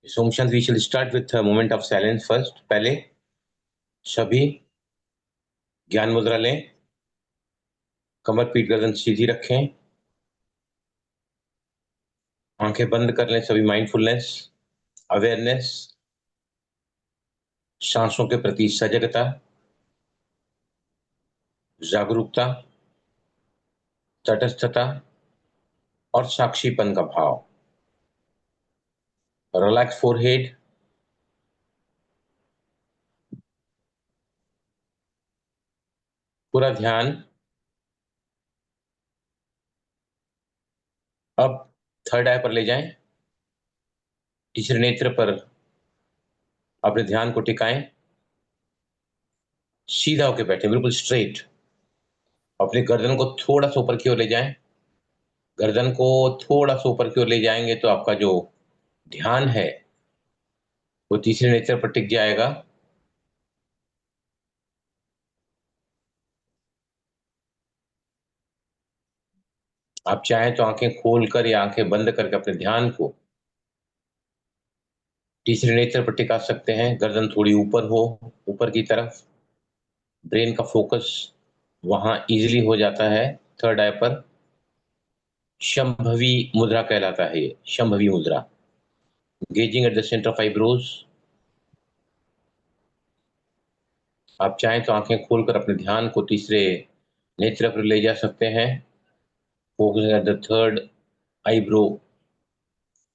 सोम शांति, we shall start with moment of silence first. पहले सभी ज्ञान मुद्रा लें, कमर पीठ गर्दन सीधी रखें, आंखें बंद कर लें। सभी माइंडफुलनेस, अवेयरनेस, सांसों के प्रति सजगता, जागरूकता, तटस्थता और साक्षीपन का भाव। रिलैक्स फोरहेड, पूरा ध्यान अब थर्ड आई पर ले जाएं। तीसरे नेत्र पर अपने ध्यान को टिकाएं। सीधा होकर बैठे, बिल्कुल स्ट्रेट। अपनी गर्दन को थोड़ा सा ऊपर की ओर ले जाएं। गर्दन को थोड़ा सा ऊपर की ओर ले जाएंगे तो आपका जो ध्यान है वो तीसरे नेत्र पर टिक जाएगा। आप चाहें तो आंखें खोलकर या आंखें बंद करके अपने ध्यान को तीसरे नेत्र पर टिका सकते हैं। गर्दन थोड़ी ऊपर हो, ऊपर की तरफ। ब्रेन का फोकस वहां इजीली हो जाता है। थर्ड आई पर शंभवी मुद्रा कहलाता है ये, Shambhavi mudra. Gazing at the centre of eyebrows. आप चाहें तो आंखें खोलकर अपने ध्यान को तीसरे नेत्र पर ले जा सकते हैं। Focus at the third eyebrow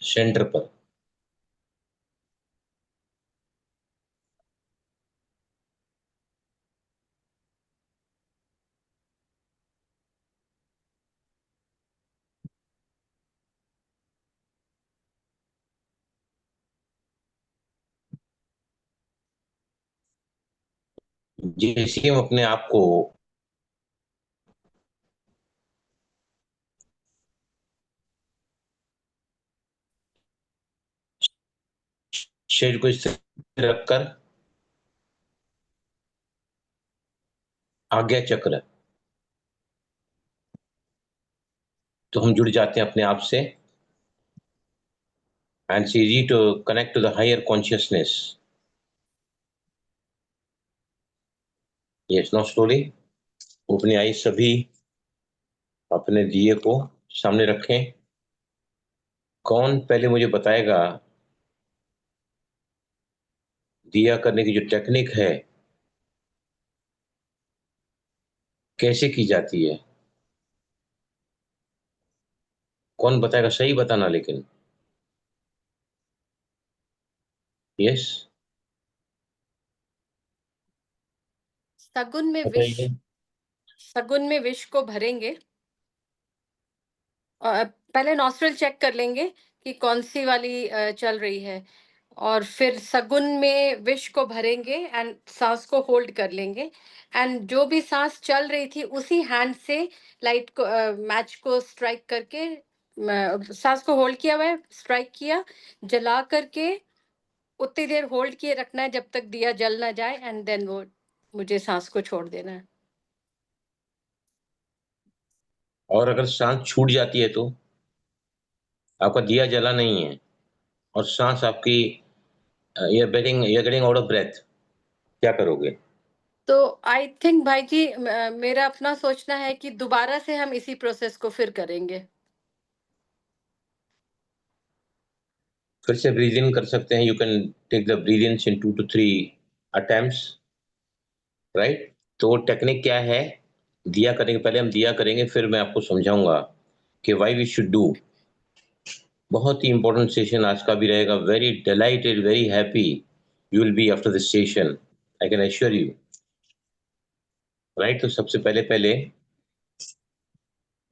centre पर। जैसे हम अपने आप को शरीर को स्थिर रखकर आज्ञा चक्र, तो हम जुड़ जाते हैं अपने आप से। And it's easy to connect to the higher consciousness. Yes, now slowly open eye. सभी अपने दिए को सामने रखें। कौन पहले मुझे बताएगा दिया करने की जो टेक्निक है कैसे की जाती है? कौन बताएगा? सही बताना लेकिन। यस, सगुन में विष बताइए। सगुन में विष को भरेंगे और पहले नॉस्ट्रल चेक कर लेंगे कि कौन सी वाली चल रही है, और फिर सगुन में विष को भरेंगे एंड सांस को होल्ड कर लेंगे। एंड जो भी सांस चल रही थी उसी हैंड से लाइट को मैच को स्ट्राइक करके सांस को होल्ड किया हुआ है, स्ट्राइक किया, जला करके उतनी देर होल्ड किए रखना है जब तक दिया जल ना जाए, एंड देन वो मुझे सांस को छोड़ देना है। और अगर सांस छूट जाती है तो आपका दिया जला नहीं है और सांस आपकी you are getting out of breath, क्या करोगे? तो आई थिंक भाई जी, मेरा अपना सोचना है कि दोबारा से हम इसी प्रोसेस को फिर करेंगे। फिर से ब्रीद इन कर सकते हैं। You can take the breath in 2 to 3 attempts, right? तो टेक्निक क्या है? दिया करेंगे, पहले हम दिया करेंगे, फिर मैं आपको समझाऊंगा कि व्हाई वी शुड डू। बहुत ही इंपॉर्टेंट सेशन आज का भी रहेगा। Very dilated, very happy you will be after this session, I can assure you, right? तो सबसे पहले पहले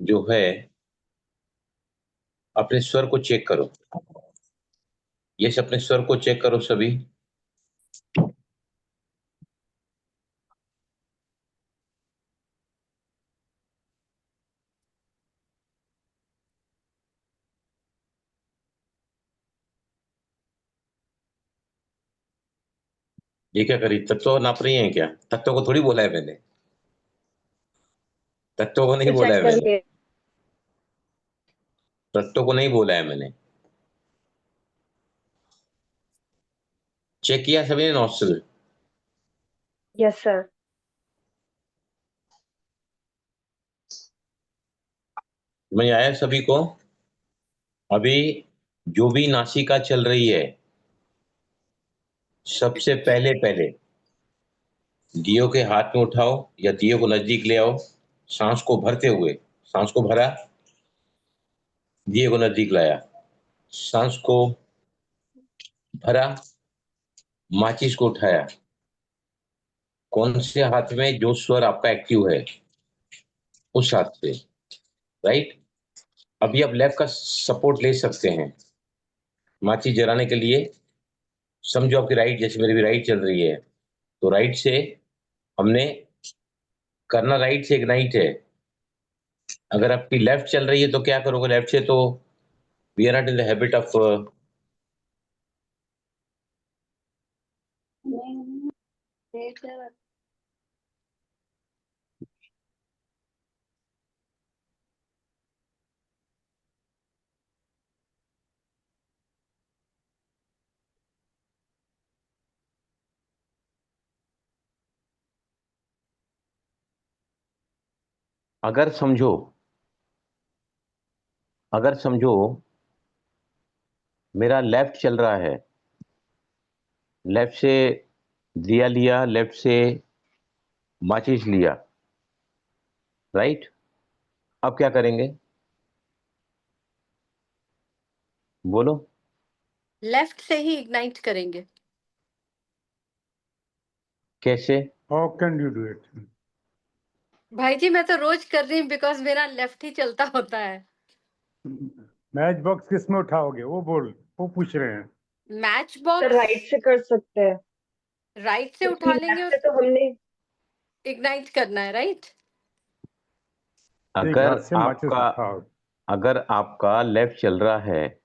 जो है अपने स्वर को चेक करो। यस, अपने स्वर को चेक करो सभी। ये क्या करी? तत्व नाप रही हैं क्या? तत्व को थोड़ी बोला है मैंने, तत्व को नहीं तो बोला चेक है मैंने, करिए। तत्व को नहीं बोला है मैंने। चेक किया सभी ने नॉस्ट्रल? Yes sir. समझ आया सभी को? अभी जो भी नासिका चल रही है, सबसे पहले पहले दियो के हाथ में उठाओ या दियो को नजदीक ले आओ, सांस को भरते हुए, सांस को भरा, दिए को नजदीक लाया, सांस को भरा, माचिस को उठाया। कौन से हाथ में जो स्वर आपका एक्टिव है उस हाथ से, राइट? अभी आप लेफ्ट का सपोर्ट ले सकते हैं माचिस जलाने के लिए। समझो आपकी राइट, जैसे मेरी भी राइट चल रही है, तो राइट से हमने करना, राइट से इग्नाइट है। अगर आपकी लेफ्ट चल रही है तो क्या करोगे लेफ्ट से? तो we are not in the habit of अगर समझो मेरा लेफ्ट चल रहा है, लेफ्ट से दिया लिया, लेफ्ट से माचिस लिया, राइट? अब क्या करेंगे बोलो? लेफ्ट से ही इग्नाइट करेंगे। कैसे? How can you do it? भाई जी मैं तो रोज कर रही हूँ, बिकॉज मेरा लेफ्ट ही चलता होता है। मैच बॉक्स किस में उठाओगे वो बोल, वो पूछ रहे हैं। मैच सर बॉक्स राइट से कर सकते हैं, राइट से क्योंकि उठा लेंगे लेफ्ट से और तो हमने इग्नाइट करना है, राइट? एक अगर हाथ से माचिस आपका उठाओ। अगर आपका लेफ्ट चल रहा है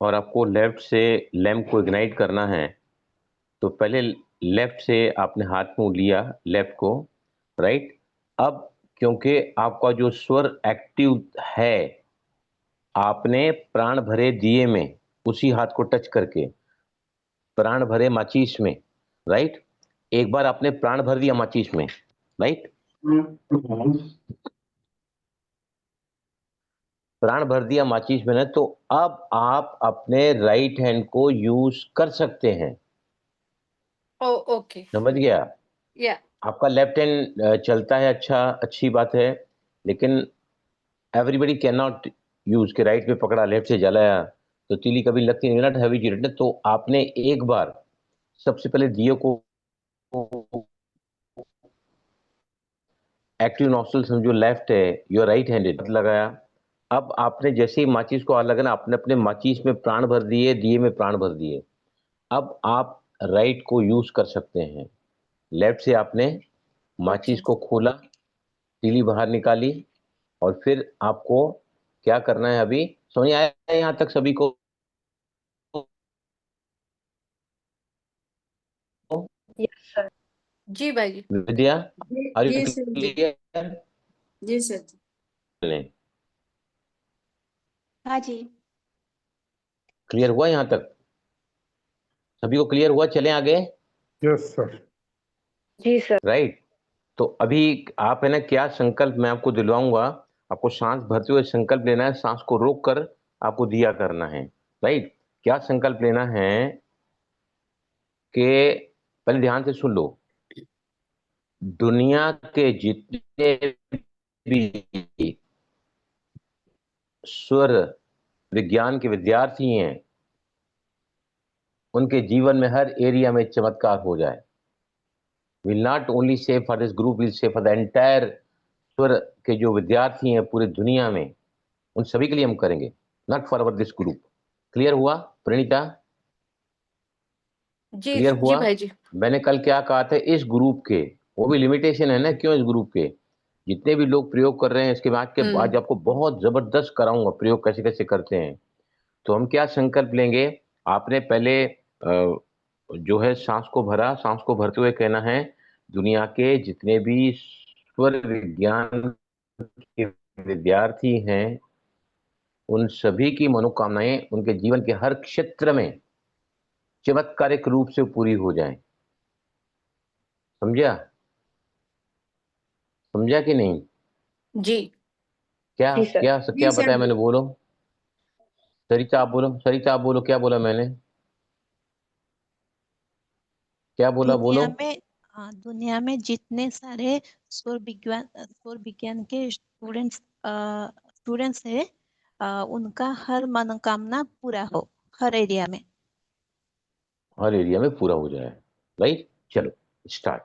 और आपको लेफ्ट से लैंप को इग्नाइट करना है, तो पहले लेफ्ट से आपने हाथ में लिया लेफ्ट को, राइट? अब क्योंकि आपका जो स्वर एक्टिव है, आपने प्राण भरे दिए में उसी हाथ को टच करके प्राण भरे माचिस में, राइट? एक बार आपने प्राण भर दिया माचिस में, राइट? प्राण भर दिया माचिस में ना, तो अब आप अपने राइट हैंड को यूज कर सकते हैं। ओ ओके, समझ गया? या आपका लेफ्ट हैंड चलता है, अच्छा, अच्छी बात है, लेकिन एवरीबडी कैन नॉट यूज के राइट पे पकड़ा लेफ्ट से जलाया तो तीली कभी लगती नहीं, नॉट हैवी जीरेट। तो आपने एक बार सबसे पहले दियो को एक्टिव नॉस्ट्रल समझो लेफ्ट है, योर राइट हैंडेड लगाया। अब आपने जैसे ही माचिस को आग लगाना, आपने अपने माचिस में प्राण भर दिए, दिए में प्राण भर दिए। अब आप राइट को यूज कर सकते हैं। लेफ्ट से आपने माचिस को खोला, तीली बाहर निकाली, और फिर आपको क्या करना है अभी समझ आया यहां तक सभी को? Yes sir. जी भाई जी। विद्या, आर जी यू सर जी। क्लियर? जी सर जी। हाँ जी। क्लियर हुआ यहां तक? सभी को क्लियर हुआ? चलें आगे? Yes sir. जी सर। राइट। तो अभी आप है ना, क्या संकल्प मैं आपको दिलवाऊंगा, आपको सांस भरते हुए संकल्प लेना है, सांस को रोक कर आपको दिया करना है, राइट? क्या संकल्प लेना है कि पहले ध्यान से सुन लो, दुनिया के जितने भी स्वर विज्ञान के विद्यार्थी हैं, उनके जीवन में हर एरिया में चमत्कार हो जाए। Will not only say for this group, will say for the entire स्वर के जो विद्यार्थी हैं पूरी दुनिया में, उन सभी के लिए हम करेंगे, not for our this group. Clear हुआ प्रणीता? जी क्लियर जी हुआ? भाई जी। मैंने कल क्या कहा था, इस ग्रुप के वो भी लिमिटेशन है ना, क्यों? इस ग्रुप के जितने भी लोग प्रयोग कर रहे हैं, इसके बाद के आज आपको बहुत जबरदस्त कराऊंगा प्रयोग कैसे कैसे करते हैं। तो हम क्या संकल्प लेंगे, आपने पहले जो है सांस को भरा, सांस को भरते हुए कहना है, दुनिया के जितने भी स्वर विज्ञान के विद्यार्थी हैं, उन सभी की मनोकामनाएं उनके जीवन के हर क्षेत्र में चमत्कारिक रूप से पूरी हो जाए। समझा? समझा कि नहीं? जी। क्या जी सर। क्या जी क्या सर। बताया मैंने? बोलो सरिता, आप बोलो। सरिता आप बोलो, क्या बोला मैंने? क्या बोला? बोलो। दुनिया में जितने सारे सौर विज्ञान के स्टूडेंट्स है, उनका हर मनोकामना पूरा हो, हर एरिया में। हर एरिया में पूरा हो जाए। राइट, चलो स्टार्ट।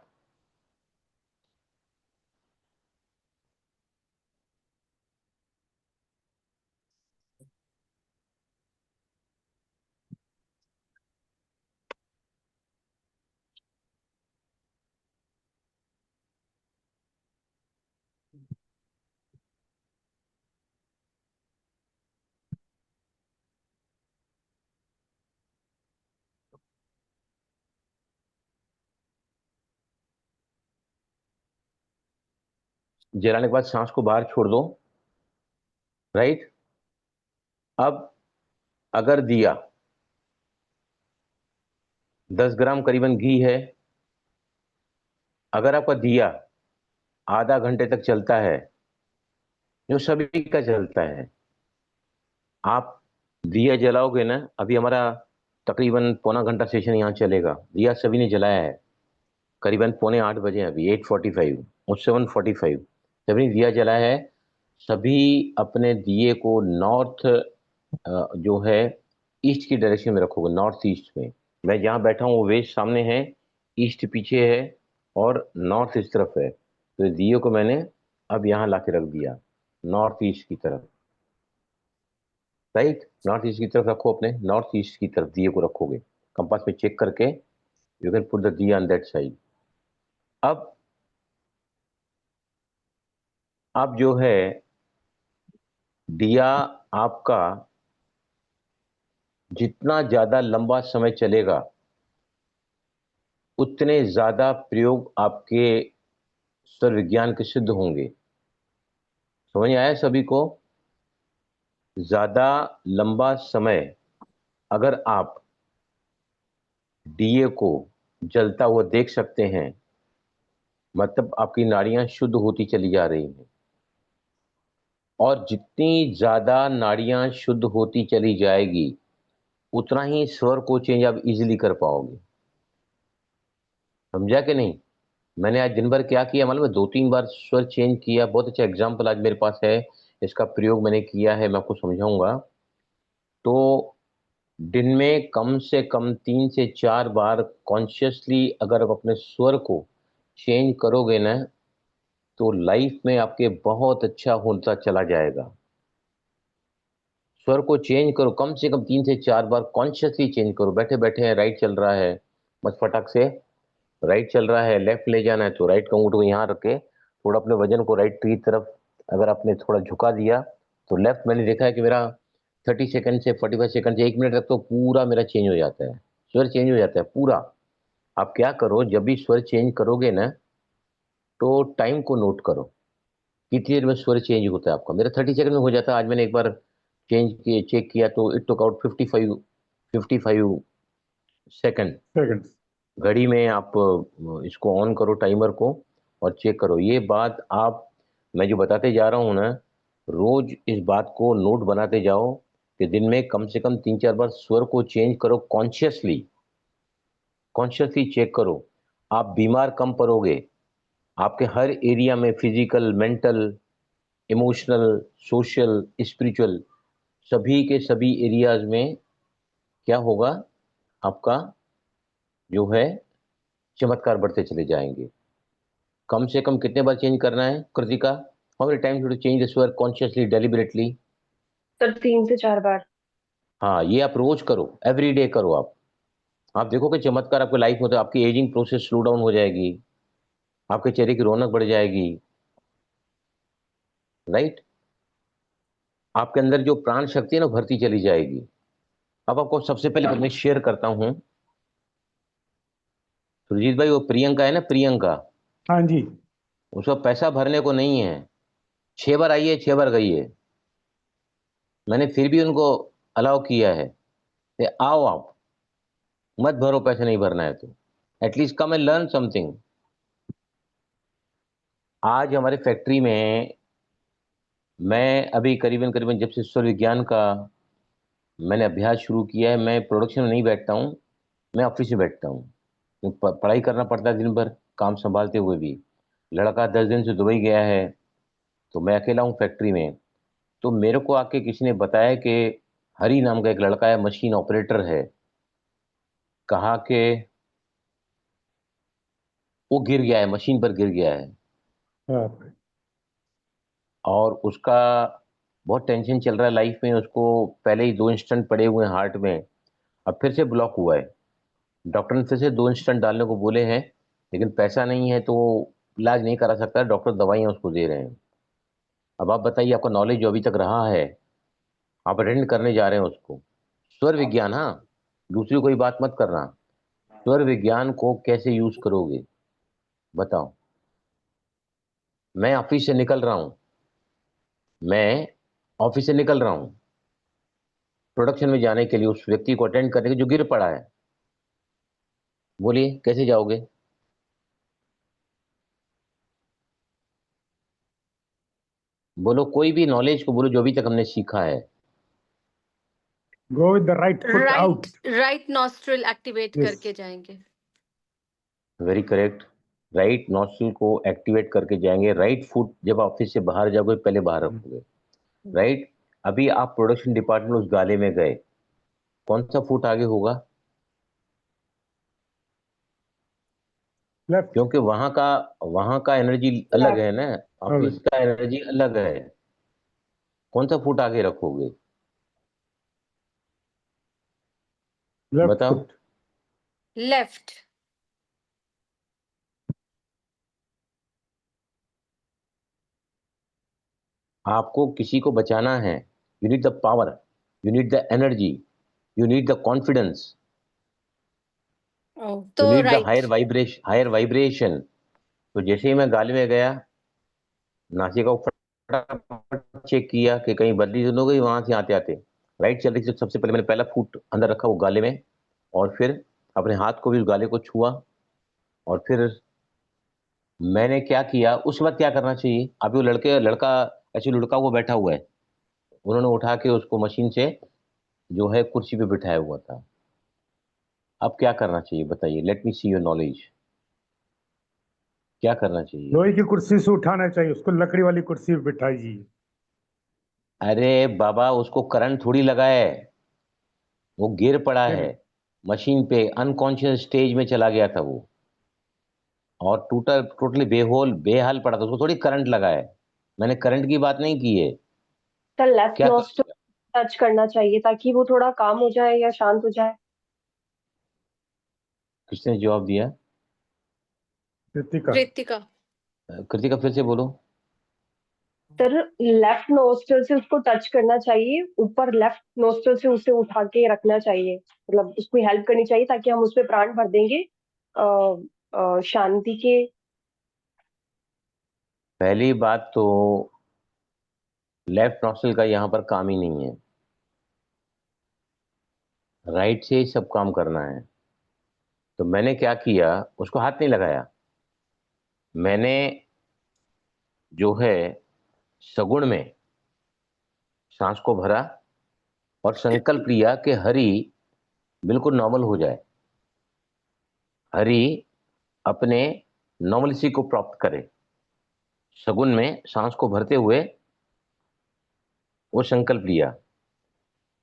जलाने के बाद सांस को बाहर छोड़ दो। राइट। अब अगर दिया 10 ग्राम करीबन घी है, अगर आपका दिया आधा घंटे तक चलता है, जो सभी का चलता है, आप दिया जलाओगे ना, अभी हमारा तकरीबन पौना घंटा सेशन यहाँ चलेगा। दिया सभी ने जलाया है, करीबन 7:45 अभी 8:45 और 7:45 सभी ने दिया जलाया है। सभी अपने दिए को नॉर्थ जो है ईस्ट की डायरेक्शन में रखोगे, नॉर्थ ईस्ट में। मैं जहाँ बैठा हूँ वो वेस्ट सामने है, ईस्ट पीछे है और नॉर्थ इस तरफ है। तो दिए को मैंने अब यहाँ ला के रख दिया, नॉर्थ ईस्ट की तरफ। राइट, नॉर्थ ईस्ट की तरफ रखो, अपने नॉर्थ ईस्ट की तरफ दिए को रखोगे, कंपास में चेक करके यू कैन पुट द दिया ऑन दैट साइड। अब जो है दिया आपका जितना ज्यादा लंबा समय चलेगा, उतने ज्यादा प्रयोग आपके स्वर विज्ञान के सिद्ध होंगे। समझ में आया सभी को? ज्यादा लंबा समय अगर आप डीए को जलता हुआ देख सकते हैं, मतलब आपकी नाड़ियां शुद्ध होती चली जा रही हैं। और जितनी ज्यादा नाड़ियां शुद्ध होती चली जाएगी, उतना ही स्वर को चेंज आप इजीली कर पाओगे। समझा कि नहीं? मैंने आज दिन भर क्या किया मालूम है? 2-3 बार स्वर चेंज किया। बहुत अच्छा एग्जाम्पल आज मेरे पास है, इसका प्रयोग मैंने किया है, मैं आपको समझाऊंगा। तो दिन में कम से कम 3 से 4 बार कॉन्शियसली अगर आप अपने स्वर को चेंज करोगे ना, तो लाइफ में आपके बहुत अच्छा होता चला जाएगा। स्वर को चेंज करो, कम से कम 3 से 4 बार कॉन्शियसली चेंज करो। बैठे बैठे राइट चल रहा है, बस फटाक से राइट चल रहा है, लेफ्ट ले जाना है तो राइट का अंगूठा को यहाँ रखे, थोड़ा अपने वजन को राइट की तरफ अगर आपने थोड़ा झुका दिया तो लेफ्ट, मैंने देखा है कि मेरा 30 सेकंड से 45 सेकंड से 1 मिनट तक तो पूरा मेरा चेंज हो जाता है, स्वर चेंज हो जाता है पूरा। आप क्या करो, जब भी स्वर चेंज करोगे ना, तो टाइम को नोट करो कितनी देर में स्वर चेंज होता है आपका। मेरा 30 सेकंड में हो जाता है। आज मैंने एक बार चेक किया तो it took out 55 second. Second. घड़ी में आप इसको ऑन करो टाइमर को और चेक करो। ये बात आप, मैं जो बताते जा रहा हूँ ना, रोज इस बात को नोट बनाते जाओ कि दिन में कम से कम 3-4 बार स्वर को चेंज करो कॉन्शियसली। कॉन्शियसली चेक करो, आप बीमार कम पड़ोगे। आपके हर एरिया में, physical, mental, emotional, social, spiritual, सभी के सभी एरियाज में क्या होगा, आपका जो है चमत्कार बढ़ते चले जाएंगे। कम से कम कितने बार चेंज करना है Kritika? How many times to change the स्वर कॉन्शियसली, डेलिबरेटली? सर 3 से 4 बार। हाँ, ये आप रोज करो, एवरी डे करो। आप देखोगे चमत्कार आपके लाइफ में। तो आपकी एजिंग प्रोसेस स्लो डाउन हो जाएगी, आपके चेहरे की रौनक बढ़ जाएगी। राइट, आपके अंदर जो प्राण शक्ति है ना, भरती चली जाएगी। अब आपको सबसे पहले मैं शेयर करता हूं, सुरजीत भाई, वो प्रियंका है ना, प्रियंका, हाँ जी। उसका पैसा भरने को नहीं है। 6 बार आई है, 6 बार गई है। मैंने फिर भी उनको अलाउ किया है कि आओ आप, मत भरो, पैसे नहीं भरना है तो at least come and learn something. आज हमारे फैक्ट्री में मैं अभी करीबन करीबन जब से ईश्वर विज्ञान का मैंने अभ्यास शुरू किया है, मैं प्रोडक्शन में नहीं बैठता हूँ, मैं ऑफिस में बैठता हूँ। क्योंकि पढ़ाई करना पड़ता है दिन भर, काम संभालते हुए भी। लड़का 10 दिन से दुबई गया है, तो मैं अकेला हूँ फैक्ट्री में। तो मेरे को आके किसी ने बताया कि हरी नाम का एक लड़का है, मशीन ऑपरेटर है, कहा कि वो गिर गया है, मशीन पर गिर गया है, हाँ, और उसका बहुत टेंशन चल रहा है लाइफ में। उसको पहले ही 2 स्टंट पड़े हुए हैं हार्ट में, अब फिर से ब्लॉक हुआ है। डॉक्टर ने फिर से 2 स्टंट डालने को बोले हैं, लेकिन पैसा नहीं है तो इलाज नहीं करा सकता। डॉक्टर दवाइयाँ उसको दे रहे हैं। अब आप बताइए, आपका नॉलेज जो अभी तक रहा है, आप अटेंड करने जा रहे हैं उसको। स्वर विज्ञान, हाँ, दूसरी कोई बात मत करना। स्वर विज्ञान को कैसे यूज करोगे बताओ। मैं ऑफिस से निकल रहा हूँ, मैं ऑफिस से निकल रहा हूँ प्रोडक्शन में जाने के लिए, उस व्यक्ति को अटेंड करने के, जो गिर पड़ा है। बोलिए कैसे जाओगे? बोलो, कोई भी नॉलेज को बोलो जो अभी तक हमने सीखा है। go with the right foot out. Right nostril activate Yes. करके जाएंगे। Very correct. राइट नॉस्ट्रिल को एक्टिवेट करके जाएंगे। राइट फुट जब ऑफिस से बाहर जाओगे पहले बाहर रखोगे। राइट। अभी आप प्रोडक्शन डिपार्टमेंट उस गाले में गए, कौन सा फुट आगे होगा? Left. क्योंकि वहां का एनर्जी अलग है ना, ऑफिस Alright. का एनर्जी अलग है। कौन सा फुट आगे रखोगे Left बताओ? foot. लेफ्ट। आपको किसी को बचाना है, you need the power, you need the energy, you need the confidence, you तो need the right. Higher vibration. तो जैसे ही मैं गाली में गया, नासिका को फटाफट चेक किया कि कहीं बदली तो नहीं हो गई वहां से आते आते। राइट चल रही थी, तो सबसे पहले मैंने पहला फुट अंदर रखा वो गाले में, और फिर अपने हाथ को भी उस गाले को छुआ। और फिर मैंने क्या किया, उस वक्त क्या करना चाहिए? अभी वो लड़का ऐसे लुढ़का हुआ बैठा हुआ है, उन्होंने उठा के उसको मशीन से जो है कुर्सी पे बिठाया हुआ था। अब क्या करना चाहिए बताइए? Let me see your knowledge. क्या करना चाहिए? लोहे की कुर्सी से उठाना चाहिए, उसको लकड़ी वाली कुर्सी पे बिठाइए। अरे बाबा, उसको करंट थोड़ी लगा है, वो गिर पड़ा है फिर मशीन पे, अनकॉन्शियस स्टेज में चला गया था वो, और टोटली बेहाल पड़ा था। उसको थोड़ी करंट लगा है, मैंने करंट की बात नहीं की है। सर लेफ्ट क्या नोस्ट्रल टच करना चाहिए ताकि वो थोड़ा काम हो जाए या शांत हो जाए। किसने जवाब दिया? कृतिका। कृतिका। कृतिका फिर से बोलो। सर लेफ्ट नोस्ट्रल से उसको टच करना चाहिए, ऊपर लेफ्ट नोस्ट्रल से उसे उठा के रखना चाहिए, मतलब उसको हेल्प करनी चाहिए ताकि हम उसमें प्राण भर देंगे शांति के। पहली बात तो लेफ्ट नॉस्ट्रल का यहाँ पर काम ही नहीं है, राइट से ही सब काम करना है। तो मैंने क्या किया, उसको हाथ नहीं लगाया, मैंने जो है सगुण में सांस को भरा और संकल्प लिया कि हरि बिल्कुल नॉर्मल हो जाए, हरि अपने नॉर्मलिसी को प्राप्त करे। सगुण में सांस को भरते हुए वो संकल्प लिया।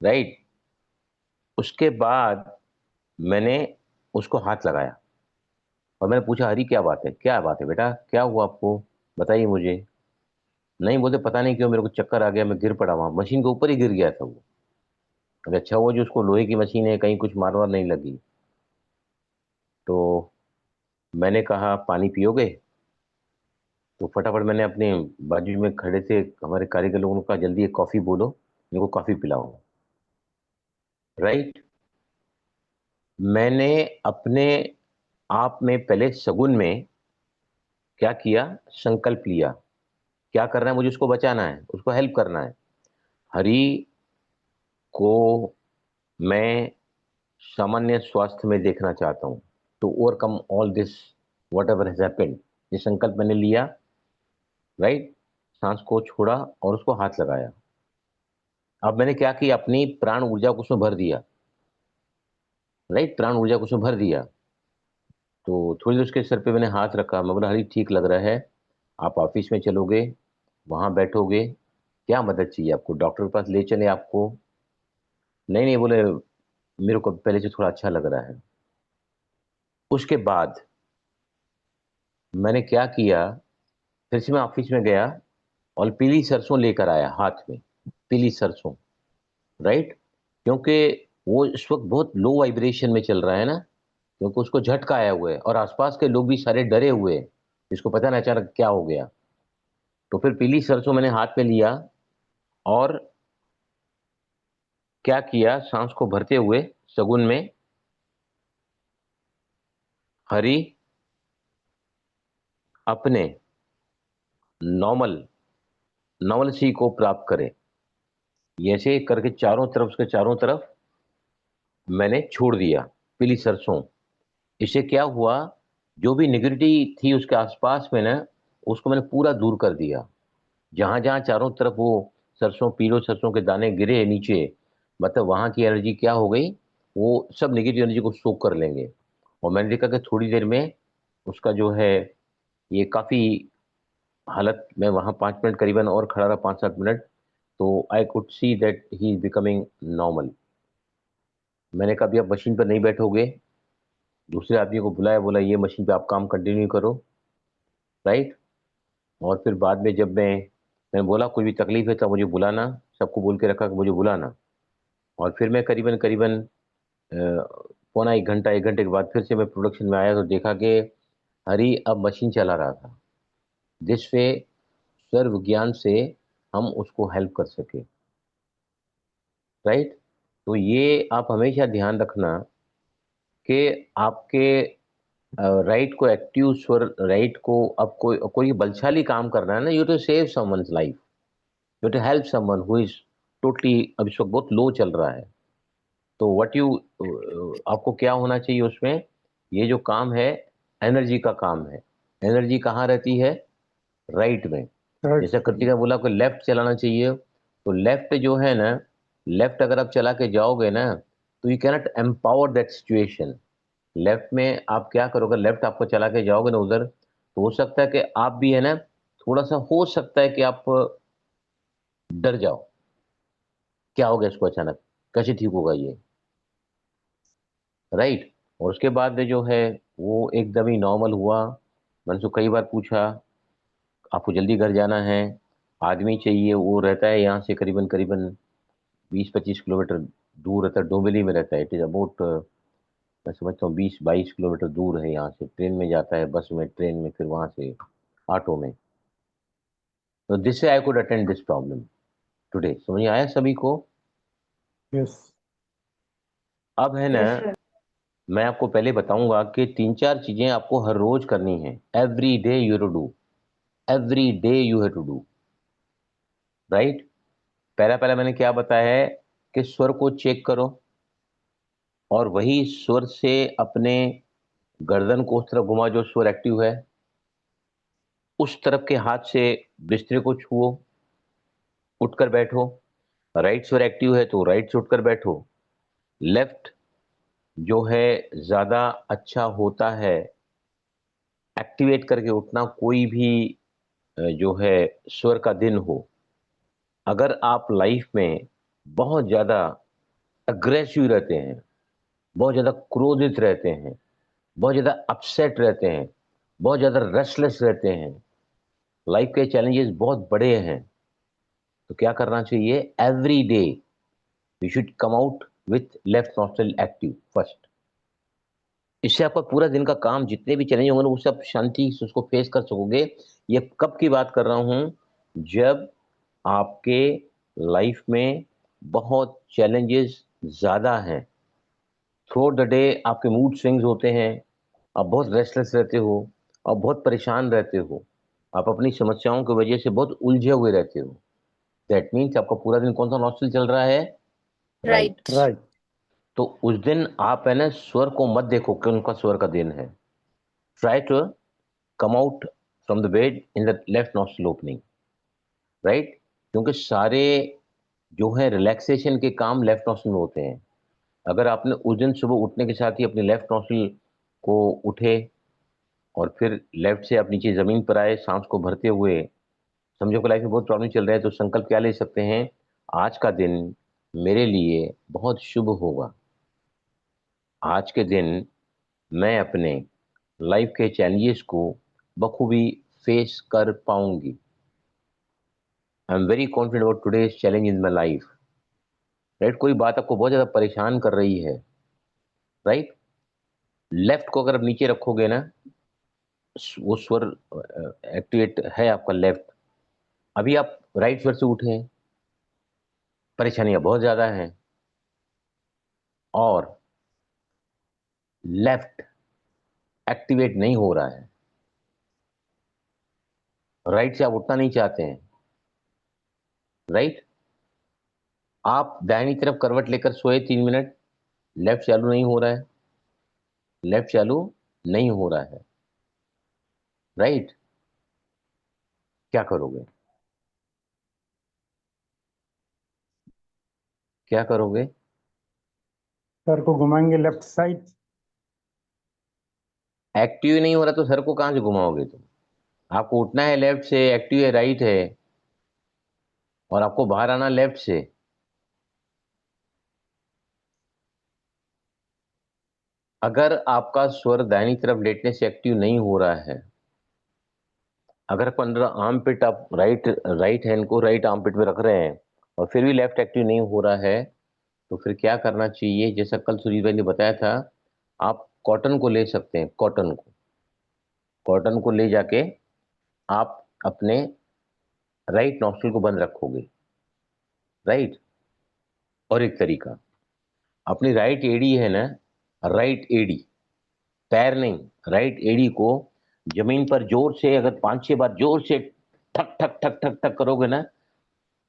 राइट। उसके बाद मैंने उसको हाथ लगाया और मैंने पूछा, हरि क्या बात है, क्या बात है बेटा, क्या हुआ आपको, बताइए मुझे। नहीं, बोलते पता नहीं क्यों मेरे को चक्कर आ गया, मैं गिर पड़ा, वहां मशीन के ऊपर ही गिर गया था वो। अरे अच्छा हुआ जो उसको लोहे की मशीन है, कहीं कुछ मार वार नहीं लगी। तो मैंने कहा पानी पियोगे? तो फटाफट मैंने अपने बाजू में खड़े थे हमारे कारीगर लोगों ने कहा, जल्दी एक कॉफी बोलो, मेरे को कॉफी पिलाओ। राइट। मैंने अपने आप में पहले सगुन में क्या किया, संकल्प लिया, क्या करना है मुझे, उसको बचाना है, उसको हेल्प करना है। हरि को मैं सामान्य स्वास्थ्य में देखना चाहता हूँ, to overcome all this whatever has happened. ये संकल्प मैंने लिया, राइट। सांस को छोड़ा और उसको हाथ लगाया। अब मैंने क्या किया, अपनी प्राण ऊर्जा को उसमें भर दिया, राइट, प्राण ऊर्जा को उसमें भर दिया। तो थोड़ी देर उसके सर पे मैंने हाथ रखा। मैं बोला, हरी ठीक लग रहा है, आप ऑफिस में चलोगे, वहां बैठोगे, क्या मदद चाहिए आपको, डॉक्टर के पास ले चले आपको? नहीं नहीं, बोले मेरे को पहले से थोड़ा अच्छा लग रहा है। उसके बाद मैंने क्या किया, फिर से मैं ऑफिस में गया और पीली सरसों लेकर आया हाथ में, पीली सरसों, राइट। क्योंकि वो इस वक्त बहुत लो वाइब्रेशन में चल रहा है ना, क्योंकि उसको झटका आया हुआ है और आसपास के लोग भी सारे डरे हुए हैं, इसको पता नहीं अचानक क्या हो गया। तो फिर पीली सरसों मैंने हाथ में लिया और क्या किया, सांस को भरते हुए सगुन में हरि अपने नॉर्मल सी को प्राप्त करे, ऐसे करके चारों तरफ, उसके चारों तरफ मैंने छोड़ दिया पीली सरसों। इससे क्या हुआ, जो भी नेगेटिविटी थी उसके आसपास में ना, उसको मैंने पूरा दूर कर दिया। जहां जहां चारों तरफ वो सरसों, पीलो सरसों के दाने गिरे नीचे, मतलब वहां की एनर्जी क्या हो गई, वो सब नेगेटिव एनर्जी को सोख कर लेंगे। और मैंने देखा कि थोड़ी देर में उसका जो है ये काफी हालत, मैं वहां 5 मिनट करीबन और खड़ा रहा, 5-7 मिनट, तो I could see that he is becoming normal. मैंने कहा अभी आप मशीन पर नहीं बैठोगे, दूसरे आदमी को बुलाया, बोला ये मशीन पे आप काम कंटिन्यू करो, राइट। और फिर बाद में जब मैं बोला कोई भी तकलीफ है तो मुझे बुलाना, सबको बोल के रखा कि मुझे बुलाना। और फिर मैं करीबन करीबन पौना 1 घंटा, 1 घंटे के बाद फिर से मैं प्रोडक्शन में आया तो देखा कि हरी अब मशीन चला रहा था, जिससे सर्व ज्ञान से हम उसको हेल्प कर सके, राइट। तो ये आप हमेशा ध्यान रखना कि आपके राइट को एक्टिव स्वर, राइट को अब कोई बलशाली काम करना है ना, you to save someone's life, you to help someone who is totally, अब इस वक्त बहुत लो चल रहा है। तो आपको क्या होना चाहिए उसमें, ये जो काम है एनर्जी का काम है। एनर्जी कहाँ रहती है, राइट में। जैसे कृतिका बोला को लेफ्ट चलाना चाहिए, तो लेफ्ट जो है ना, लेफ्ट अगर आप चला के जाओगे ना, तो you cannot empower that situation. Left में आप क्या करोगे, लेफ्ट आपको चला के जाओगे ना उधर, तो हो सकता है कि आप भी है ना, थोड़ा सा हो सकता है कि आप डर जाओ, क्या हो गया इसको अचानक, कैसे ठीक होगा ये, राइट। और उसके बाद में जो है वो एकदम ही नॉर्मल हुआ। मैंने उसको कई बार पूछा, आपको जल्दी घर जाना है, आदमी चाहिए, वो रहता है यहाँ से करीबन करीबन 20-25 किलोमीटर दूर रहता है, डोंबिवली में रहता है। इट इज अबाउट, मैं समझता हूँ 20-22 किलोमीटर दूर है यहाँ से। ट्रेन में जाता है, बस में, ट्रेन में, फिर वहां से ऑटो में। तो दिस से I could attend this problem today. समझ आया सभी को? यस। अब है ना, यस सर। मैं आपको पहले बताऊंगा कि 3-4 चीजें आपको हर रोज करनी है। Every day you to do, every day you have to do, right. पहला पहला मैंने क्या बताया है कि स्वर को चेक करो, और वही स्वर से अपने गर्दन को उस तरफ घुमा जो स्वर एक्टिव है, उस तरफ के हाथ से बिस्तर को छुओ, उठकर बैठो। राइट स्वर एक्टिव है तो राइट से उठकर बैठो। लेफ्ट जो है ज्यादा अच्छा होता है एक्टिवेट करके उठना, कोई भी जो है स्वर का दिन हो। अगर आप लाइफ में बहुत ज्यादा अग्रेसिव रहते हैं, बहुत ज्यादा क्रोधित रहते हैं, बहुत ज्यादा अपसेट रहते हैं, बहुत ज्यादा रेस्टलेस रहते हैं, लाइफ के चैलेंजेस बहुत बड़े हैं, तो क्या करना चाहिए, every day you should come out with left nostril active first. इससे आपका पूरा दिन का काम, जितने भी चैलेंज होंगे ना, वो सब शांति से उसको फेस कर सकोगे। ये कब की बात कर रहा हूं, जब आपके लाइफ में बहुत चैलेंजेस ज्यादा हैं, थ्रू आउट द डे आपके मूड स्विंग्स होते हैं, आप बहुत रेस्टलेस रहते हो, आप बहुत परेशान रहते हो, आप अपनी समस्याओं की वजह से बहुत उलझे हुए रहते हो। दैट मीन्स आपका पूरा दिन कौन सा नॉस्ट्रल चल रहा है, राइट। राइट। तो उस दिन आप है ना स्वर को मत देखो कि उनका स्वर का दिन है। Try to come out from the bed in the left nostril opening, right? क्योंकि सारे जो है रिलैक्सेशन के काम लेफ्ट नॉस्ट्रल में होते हैं। अगर आपने उस दिन सुबह उठने के साथ ही अपने लेफ्ट नॉस्ट्रल को उठे और फिर लेफ्ट से आप नीचे जमीन पर आए सांस को भरते हुए, समझो कि लाइफ में बहुत प्रॉब्लम चल रहा है, तो संकल्प क्या ले सकते हैं? आज का दिन मेरे लिए बहुत शुभ होगा। आज के दिन मैं अपने लाइफ के चैलेंजेस को बखूबी फेस कर पाऊंगी। I am very confident about today's challenge in my life, right? कोई बात आपको बहुत ज्यादा परेशान कर रही है, राइट? लेफ्ट को अगर आप नीचे रखोगे ना, वो स्वर एक्टिवेट है आपका लेफ्ट। अभी आप राइट स्वर से उठे हैं, परेशानियां बहुत ज्यादा हैं, और लेफ्ट एक्टिवेट नहीं हो रहा है, राइट से आप उठना नहीं चाहते हैं, राइट? आप दाहिनी तरफ करवट लेकर सोए 3 मिनट, लेफ्ट चालू नहीं हो रहा है, लेफ्ट चालू नहीं हो रहा है, राइट? क्या करोगे? क्या करोगे? सर को घुमाएंगे लेफ्ट साइड। एक्टिव नहीं हो रहा तो सर को कहां से घुमाओगे तुम? आपको उठना है लेफ्ट से, एक्टिव है राइट है, और आपको बाहर आना लेफ्ट से। अगर आपका स्वर दाहिनी तरफ लेटने से एक्टिव नहीं हो रहा है, अगर 15 आर्म पिट आप राइट हैंड को राइट आर्म पिट में रख रहे हैं और फिर भी लेफ्ट एक्टिव नहीं हो रहा है, तो फिर क्या करना चाहिए? जैसा कल सुनील भाई ने बताया था, आप कॉटन को ले सकते हैं। कॉटन को ले जाके आप अपने राइट नॉस्ट्रल को बंद रखोगे, राइट? और एक तरीका, अपनी राइट एडी है ना, राइट एडी, पैर नहीं, राइट एडी को जमीन पर जोर से अगर 5-6 बार जोर से ठक ठक ठक ठक ठक करोगे ना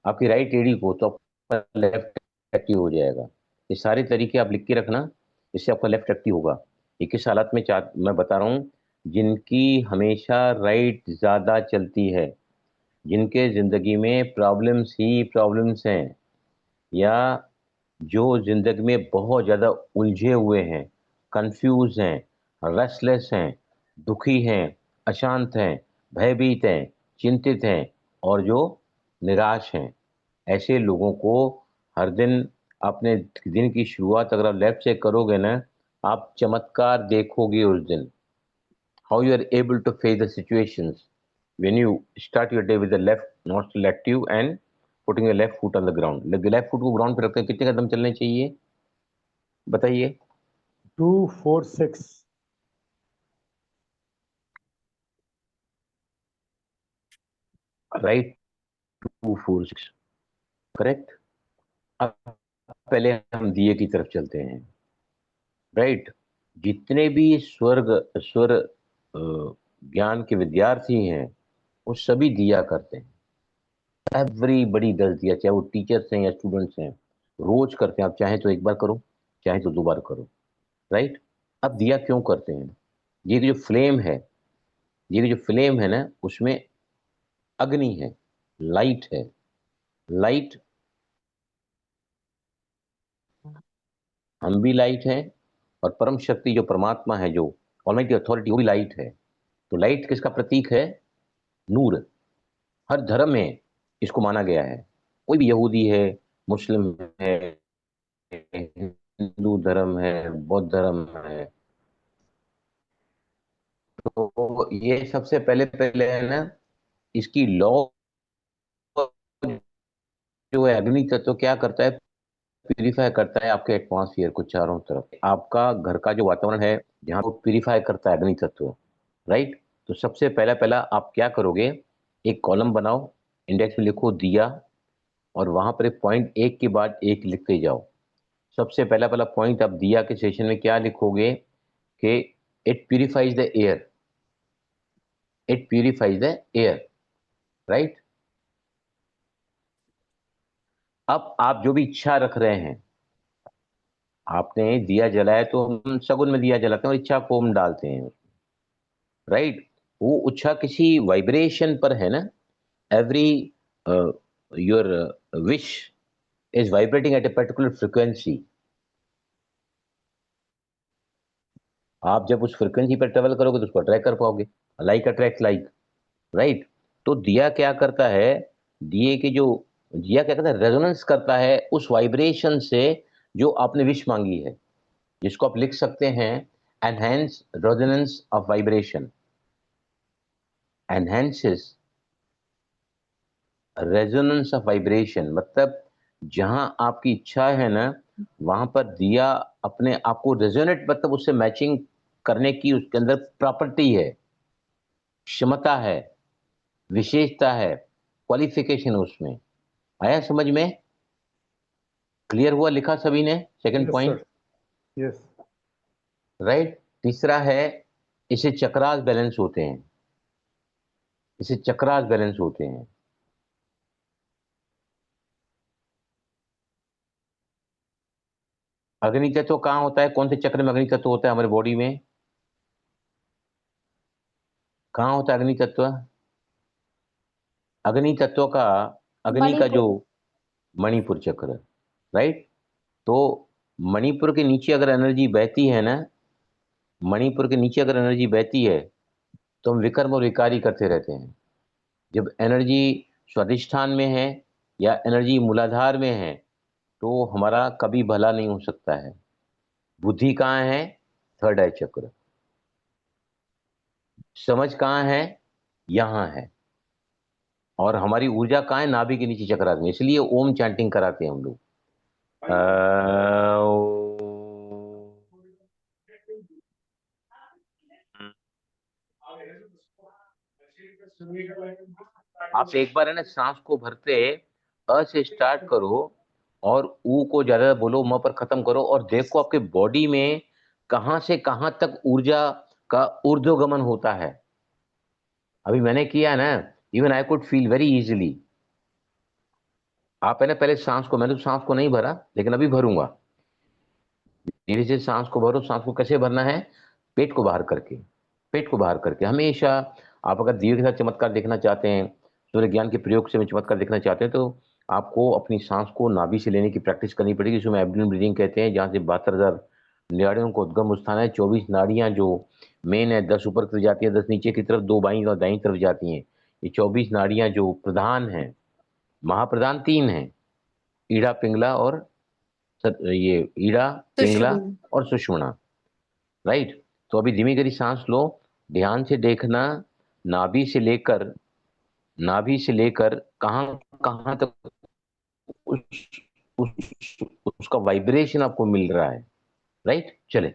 आपकी राइट एडी को, तो आपका लेफ्ट एक्टिव हो जाएगा। ये सारे तरीके आप लिख के रखना, इससे आपका लेफ्ट एक्टिव होगा। ये किस हालत में मैं बता रहा हूँ, जिनकी हमेशा राइट ज्यादा चलती है, जिनके जिंदगी में प्रॉब्लम्स ही प्रॉब्लम्स हैं, या जो जिंदगी में बहुत ज्यादा उलझे हुए हैं, कंफ्यूज हैं, रेस्टलेस हैं, दुखी हैं, अशांत हैं, भयभीत हैं, चिंतित हैं, और जो निराश हैं, ऐसे लोगों को हर दिन अपने दिन की शुरुआत अगर आप लेफ्ट से करोगे ना, आप चमत्कार देखोगे उस दिन। How you are able to face the situations when you start your day with the left nostril active and putting your left foot on the ground। Left foot को ग्राउंड पे रखते हैं, कितने कदम चलने चाहिए बताइए? 2, 4, 6। Right, 2, 4, 6, correct. अब पहले हम दिए की तरफ चलते हैं, राइट? जितने भी स्वर ज्ञान के विद्यार्थी हैं वो सभी दिया करते हैं। एवरीबडी डज दिया, चाहे वो टीचर्स हैं या स्टूडेंट्स हैं, रोज करते हैं। आप चाहे तो एक बार करो, चाहे तो 2 बार करो, राइट? अब दिया क्यों करते हैं? ये जो फ्लेम है, ये जो फ्लेम है ना, उसमें अग्नि है, लाइट है। लाइट, हम भी लाइट है, और परम शक्ति जो परमात्मा है, जो ऑलमाइटी अथॉरिटी, वो भी लाइट है। तो लाइट किसका प्रतीक है? नूर। हर धर्म में इसको माना गया है। कोई भी यहूदी है, मुस्लिम है, हिंदू धर्म है, बौद्ध धर्म है, तो ये सबसे पहले पहले है ना, इसकी लॉ जो है, अग्नि तत्व क्या करता है? प्यूरिफाई करता है आपके एटमॉस्फेयर को चारों तरफ। आपका घर का जो वातावरण है, जहाँ वो प्यूरिफाई करता है अग्नि तत्व, राइट? तो सबसे पहला पहला आप क्या करोगे? एक कॉलम बनाओ, इंडेक्स में लिखो दिया, और वहां पर पॉइंट एक के बाद एक लिखते जाओ। सबसे पहला पहला पॉइंट आप दिया के सेशन में क्या लिखोगे? कि it purifies the air, it purifies the air, right? अब आप जो भी इच्छा रख रहे हैं, आपने दिया जलाया तो हम सगुन में दिया जलाते हैं और इच्छा को हम डालते हैं, राइट। वो इच्छा किसी वाइब्रेशन पर है ना, every your wish is vibrating at a particular frequency. आप जब उस फ्रिक्वेंसी पर ट्रेवल करोगे तो उसको अट्रैक्ट कर पाओगे, लाइक अट्रैक्ट लाइक, राइट। तो दिया क्या करता है, दिया क्या करता है, रेजोनेंस करता है उस वाइब्रेशन से जो आपने विश मांगी है, जिसको आप लिख सकते हैं enhance resonance of vibration, enhances resonance of vibration. मतलब जहां आपकी इच्छा है ना, वहां पर दिया अपने आप को रेजोनेट, मतलब उससे मैचिंग करने की उसके अंदर प्रॉपर्टी है, क्षमता है, विशेषता है, क्वालिफिकेशन उसमें। आया समझ में? क्लियर हुआ? लिखा सभी ने? Second yes point, sir, yes. Right. तीसरा है, इसे चक्रास बैलेंस होते हैं, इसे चक्रास बैलेंस होते हैं। अग्नि तत्व कहाँ होता है? कौन से चक्र में अग्नि तत्व होता है हमारे बॉडी में? कहाँ होता है अग्नि तत्व? अग्नि तत्व का, अग्नि का जो मणिपुर। मणिपुर चक्र, राइट। तो मणिपुर के नीचे अगर एनर्जी बहती है ना, मणिपुर के नीचे अगर एनर्जी बहती है तो हम विकर्म और विकारी करते रहते हैं। जब एनर्जी स्वाधिष्ठान में है या एनर्जी मूलाधार में है तो हमारा कभी भला नहीं हो सकता है। बुद्धि कहाँ है? थर्ड आई चक्र। समझ कहाँ है? यहाँ है। और हमारी ऊर्जा कहाँ है? नाभि के नीचे चक्रास में। इसलिए ओम चैंटिंग कराते हैं हम लोग। आप एक बार है ना सांस को भरते अ से स्टार्ट करो और ऊ को ज्यादा बोलो, म पर खत्म करो, और देखो आपके बॉडी में कहां से कहां तक ऊर्जा का ऊर्ध्वगमन होता है। अभी मैंने किया ना, even I could feel very easily. आप है ना पहले सांस को, मैंने तो सांस को नहीं भरा लेकिन अभी भरूंगा। धीरे से सांस को भरो। सांस को कैसे भरना है? पेट को बाहर करके, पेट को बाहर करके हमेशा। आप अगर दिए के साथ चमत्कार देखना चाहते हैं, सूर्य ज्ञान के प्रयोग से चमत्कार देखना चाहते हैं, तो आपको अपनी सांस को नाभि से लेने की प्रैक्टिस करनी पड़ेगी। इसमें एब्डोमेन ब्रीदिंग कहते हैं, जहाँ से 72,000 नाड़ियों को उद्गम स्थान है। 24 नाड़ियां जो मेन है, 10 ऊपर की तरफ जाती है, 10 नीचे की तरफ, 2 बाईं और दाईं तरफ जाती हैं। ये 24 नाड़ियां जो प्रधान है, महाप्रधान 3 हैं, ईड़ा, पिंगला और ये ईड़ा, पिंगला सुषुम्ना। और सुषुम्ना, राइट। तो अभी धीमी गहरी सांस लो, ध्यान से देखना, नाभि से लेकर, नाभि से लेकर कहां कहां तक उसका वाइब्रेशन आपको मिल रहा है, राइट। चले,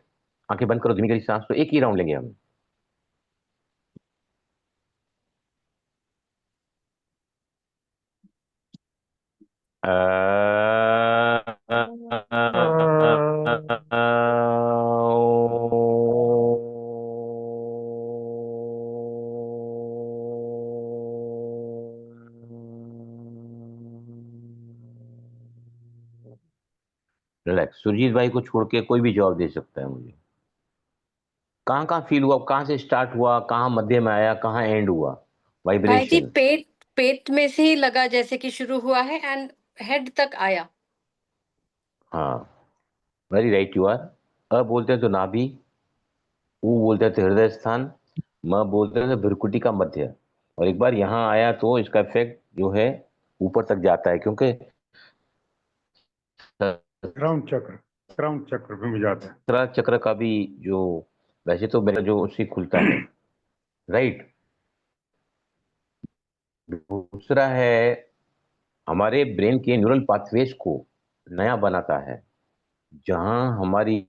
आंखें बंद करो, धीमी गहरी सांस लो। एक ही राउंड लेंगे हम। रिलैक्स। सुरजीत भाई को छोड़ के कोई भी जवाब दे सकता है मुझे। कहाँ कहाँ फील हुआ? कहाँ से स्टार्ट हुआ, कहाँ मध्य में आया, कहाँ एंड हुआ भाई जी, वाइब्रेशन? पेट में से ही लगा जैसे कि शुरू हुआ है एंड हेड तक आया। हाँ, वेरी राइट यू आर। अ बोलते हैं तो नाभि, ऊ बोलते हैं तो हृदय स्थान, म बोलते हैं तो भ्रुकुटी का मध्य। और एक बार यहाँ आया तो इसका इफेक्ट जो है ऊपर तक जाता है, क्योंकि क्राउन चक्र में जाता है। सहस्त्रार चक्र का भी जो, वैसे तो मेरा जो उससे खुलता है, राइट। दूसरा है, हमारे ब्रेन के न्यूरल पाथवेज को नया बनाता है। जहां हमारी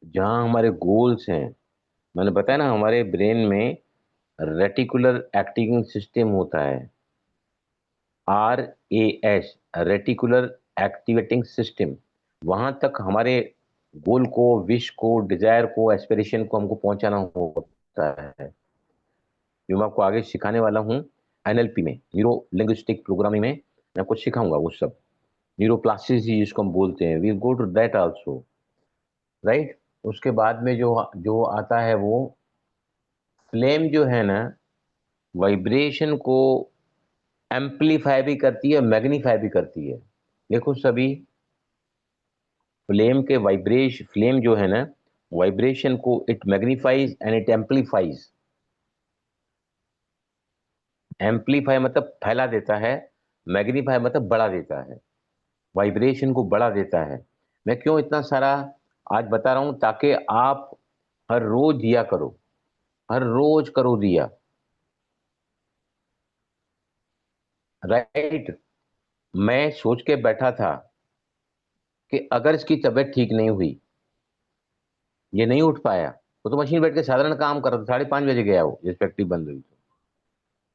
जहां हमारे गोल्स हैं, मैंने बताया ना, हमारे ब्रेन में रेटिकुलर एक्टिंग सिस्टम होता है, RAS, रेटिकुलर एक्टिवेटिंग सिस्टम। वहां तक हमारे गोल को, विश को, डिजायर को, एस्पिरेशन को हमको पहुंचाना होता है, जो मैं आपको आगे सिखाने वाला हूँ। NLP में, न्यूरो लिंग्विस्टिक प्रोग्रामिंग में मैं आपको सिखाऊंगा वो सब, न्यूरोप्लास्टिसिटी जिसको हम बोलते हैं, we go to that also, right. उसके बाद में जो जो आता है वो फ्लेम जो है ना, वाइब्रेशन को एम्पलीफाई भी करती है, मैग्नीफाई भी करती है। देखो सभी, फ्लेम जो है ना, वाइब्रेशन को it magnifies and it amplifies. Amplify मतलब फैला देता है, मैग्नीफाई मतलब बढ़ा देता है, वाइब्रेशन को बढ़ा देता है। मैं क्यों इतना सारा आज बता रहा हूं, ताकि आप हर रोज दिया करो, हर रोज करो दिया, राइट। मैं सोच के बैठा था कि अगर इसकी तबीयत ठीक नहीं हुई, ये नहीं उठ पाया, वो तो मशीन बैठ के साधारण काम कर रहा था, 5:30 बजे गया वो, जिस फैक्ट्री बंद हुई तो।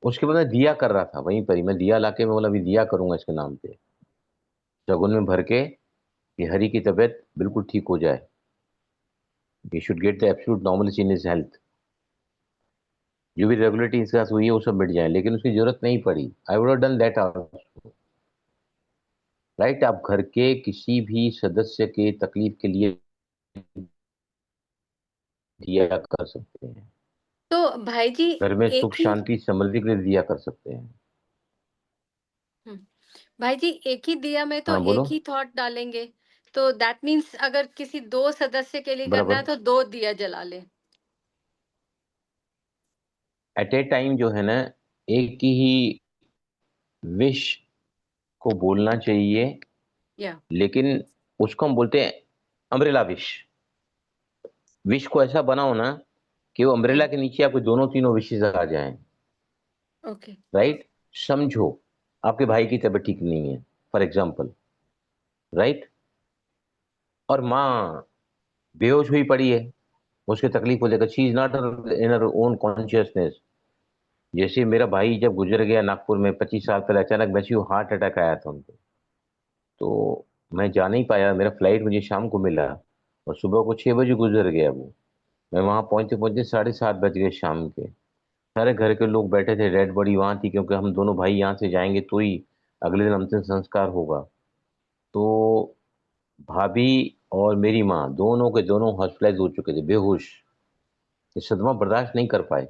उसके बाद मैं दिया कर रहा था वहीं पर ही, मैं दिया लाके मैं बोला अभी दिया करूंगा इसके नाम पे, शगुन में भर के, कि हरि की तबीयत बिल्कुल ठीक हो जाए, he should get the absolute normality in his health, जो भी रेगुलेटरी इसके साथ हुई है वो सब मिट जाए। लेकिन उसकी जरूरत नहीं पड़ी, I would have done that also, right. आप घर के किसी भी सदस्य के तकलीफ के लिए दिया कर सकते हैं, तो भाई जी घर में एक सुख ही शांति समृद्धि के लिए दिया कर सकते हैं। हम्म, भाई जी एक ही दिया में तो हाँ बोलो। एक ही थॉट डालेंगे, तो दैट मीन्स अगर किसी 2 सदस्य के लिए करना है बराबर। तो 2 दिया जला ले। एट ए टाइम जो है ना, एक ही विश को बोलना चाहिए, या लेकिन उसको हम बोलते हैं अम्ब्रेला विश। विश को ऐसा बनाओ ना कि वो अम्ब्रेला के नीचे आपके दोनों तीनों विशेष आ जाएं, ओके राइट। समझो आपके भाई की तबीयत ठीक नहीं है, फॉर एग्जाम्पल, राइट, और माँ बेहोश हुई पड़ी है, उसकी तकलीफ को लेकर, she is not in her own consciousness. जैसे मेरा भाई जब गुजर गया नागपुर में 25 साल पहले, अचानक वैसे ही हार्ट अटैक आया था उनको, तो मैं जा नहीं पाया, मेरा फ्लाइट मुझे शाम को मिला और सुबह को 6 बजे गुजर गया वो। मैं वहां पहुंचते पहुंचते 7:30 बज गए शाम के। सारे घर के लोग बैठे थे, डेड बॉडी वहां थी, क्योंकि हम दोनों भाई यहाँ से जाएंगे तो ही अगले दिन अंतिम संस्कार होगा। तो भाभी और मेरी माँ दोनों के दोनों हॉस्पिटलाइज हो चुके थे, बेहोश। ये सदमा बर्दाश्त नहीं कर पाए।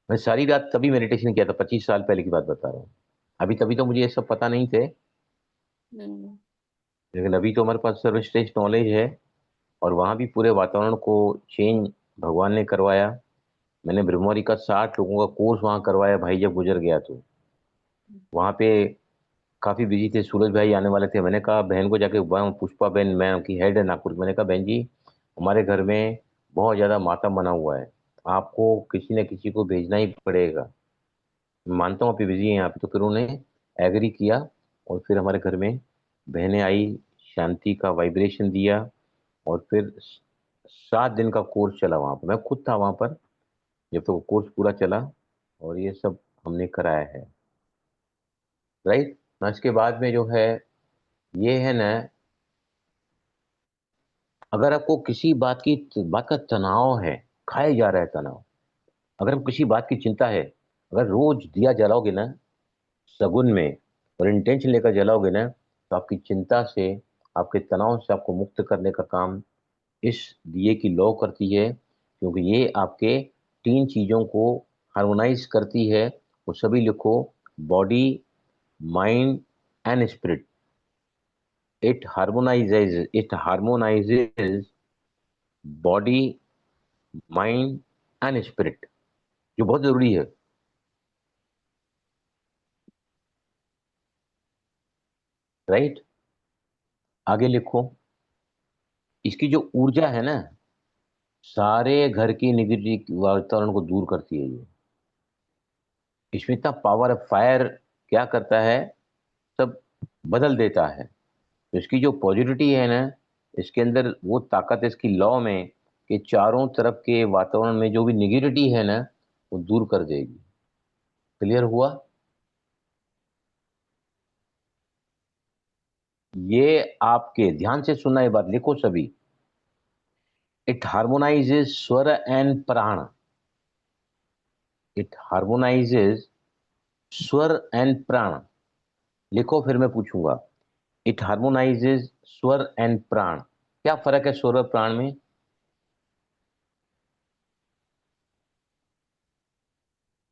मैं सारी रात तभी मेडिटेशन किया था, 25 साल पहले की बात बता रहा हूँ। अभी तभी तो मुझे ये सब पता नहीं थे, हम्म, लेकिन अभी तो हमारे पास सर्वश्रेष्ठ नॉलेज है। और वहाँ भी पूरे वातावरण को चेंज भगवान ने करवाया। मैंने ब्रह्मवारी का 60 लोगों का कोर्स वहाँ करवाया भाई जब गुजर गया तो। वहाँ पे काफी बिजी थे, सूरज भाई आने वाले थे। मैंने कहा बहन को जाके, पुष्पा बहन मैम की हेड है नागपुर की, मैंने कहा बहन जी हमारे घर में बहुत ज्यादा मातम बना हुआ है, आपको किसी न किसी को भेजना ही पड़ेगा। मैं मानता हूँ आप बिजी हैं यहाँ पे। तो फिर उन्होंने एग्री किया, और फिर हमारे घर में बहनें आई, शांति का वाइब्रेशन दिया, और फिर 7 दिन का कोर्स चला वहाँ पर। मैं खुद था वहाँ पर जब तक वो कोर्स पूरा चला, और ये सब हमने कराया है, राइट ना। इसके बाद में जो है ये है ना, अगर आपको किसी बात का तनाव है, खाए जा रहा है तनाव, अगर आपको किसी बात की चिंता है, अगर रोज दिया जलाओगे ना सगुन में, और इंटेंशन लेकर जलाओगे ना, तो आपकी चिंता से, आपके तनाव से आपको मुक्त करने का काम इस दिए की लौ करती है। क्योंकि ये आपके 3 चीजों को हार्मोनाइज करती है। वो सभी लिखो, body, mind and spirit. It harmonizes body, mind and spirit, जो बहुत जरूरी है, राइट। आगे लिखो, इसकी जो ऊर्जा है ना, सारे घर की निगेटिव वातावरण को दूर करती है ये। इसमें इतना पावर है, फायर क्या करता है, सब बदल देता है। तो इसकी जो पॉजिटिविटी है ना, इसके अंदर वो ताकत है इसकी लॉ में, कि चारों तरफ के वातावरण में जो भी निगेटिविटी है ना, वो दूर कर देगी। क्लियर हुआ? ये आपके ध्यान से सुनना, ये बात लिखो सभी। इट हार्मोनाइजेज स्वर एंड प्राण। इट हार्मोनाइजेज स्वर एंड प्राण। लिखो, फिर मैं पूछूंगा। इट हार्मोनाइजेज स्वर एंड प्राण। क्या फर्क है स्वर और प्राण में?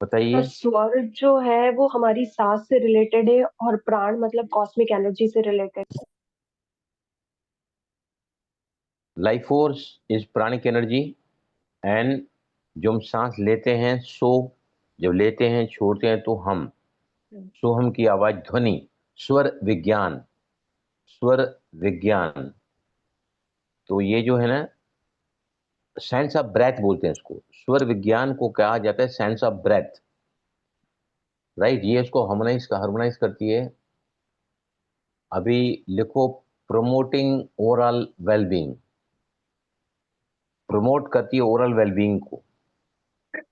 बताइए। स्वर जो है वो हमारी सांस से रिलेटेड है और प्राण मतलब कॉस्मिक एनर्जी से रिलेटेड है। Life force is pranic energy and जो हम सांस लेते हैं सो, जब लेते हैं छोड़ते हैं तो हम, सोहम की आवाज ध्वनि, स्वर विज्ञान, स्वर विज्ञान। तो ये जो है ना साइंस ऑफ ब्रेथ बोलते हैं इसको, स्वर विज्ञान को कहा जाता है साइंस ऑफ ब्रेथ, राइट। ये इसको हार्मोनाइज करती है। अभी लिखो प्रोमोटिंग ओवरऑल वेलबींग, प्रमोट करती है ओवरऑल वेलबींग को।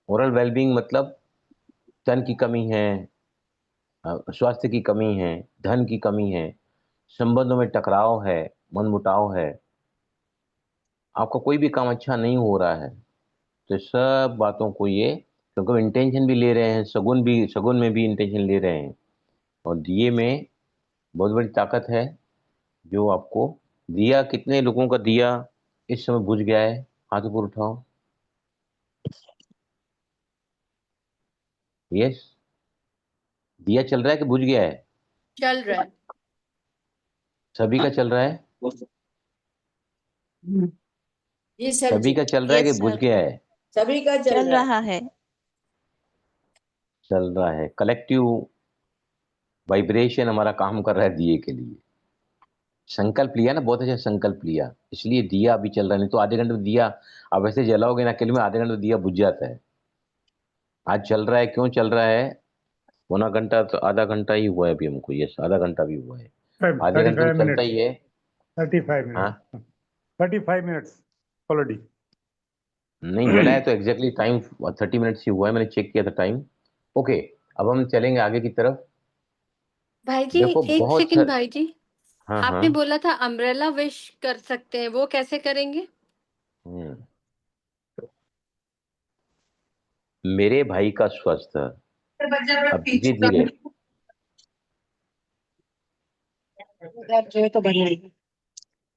ओवरऑल वेलबींग मतलब तन की कमी है, स्वास्थ्य की कमी है, धन की कमी है, संबंधों में टकराव है, मनमुटाव है, आपका कोई भी काम अच्छा नहीं हो रहा है, तो सब बातों को ये, क्योंकि इंटेंशन भी ले रहे हैं, सगुन में भी इंटेंशन ले रहे हैं। और दिए में बहुत बड़ी ताकत है जो आपको दिया। कितने लोगों का दिया इस समय बुझ गया है? हाथ ऊपर उठाओ। यस, दिया चल रहा है कि बुझ गया है? चल रहा है। सभी का चल रहा है? जी सर सभी जी। का चल रहा है कि यस बुझ सर, गया है? सभी का चल चल रहा है। रहा है। चल रहा है। कलेक्टिव वाइब्रेशन हमारा काम कर रहा है दिए के लिए। संकल्प लिया ना, बहुत अच्छा संकल्प लिया, इसलिए दिया अभी चल रहा है। नहीं तो आधे घंटे में दिया अब ऐसे जलाओगे ना अकेले में, आधे घंटे में दिया बुझ जाता है। आज चल रहा है। क्यों चल रहा है? पौना घंटा तो, आधा घंटा ही हुआ है अभी हमको। यस, आधा घंटा भी हुआ है। आधे घंटे में 35 चलता minutes, ही है। 35 हाँ, minutes, 35 minutes already. नहीं जला है तो एग्जैक्टली टाइम 30 मिनट्स ही हुआ है, मैंने चेक किया था टाइम। ओके, अब हम चलेंगे आगे की तरफ। भाई जी देखो एक बहुत सेकंड भाई जी, हाँ हाँ। आपने बोला था अम्ब्रेला विश कर सकते हैं, वो कैसे करेंगे? हम्म, मेरे भाई का स्वास्थ्य अब धीरे धीरे, तो बढ़िया।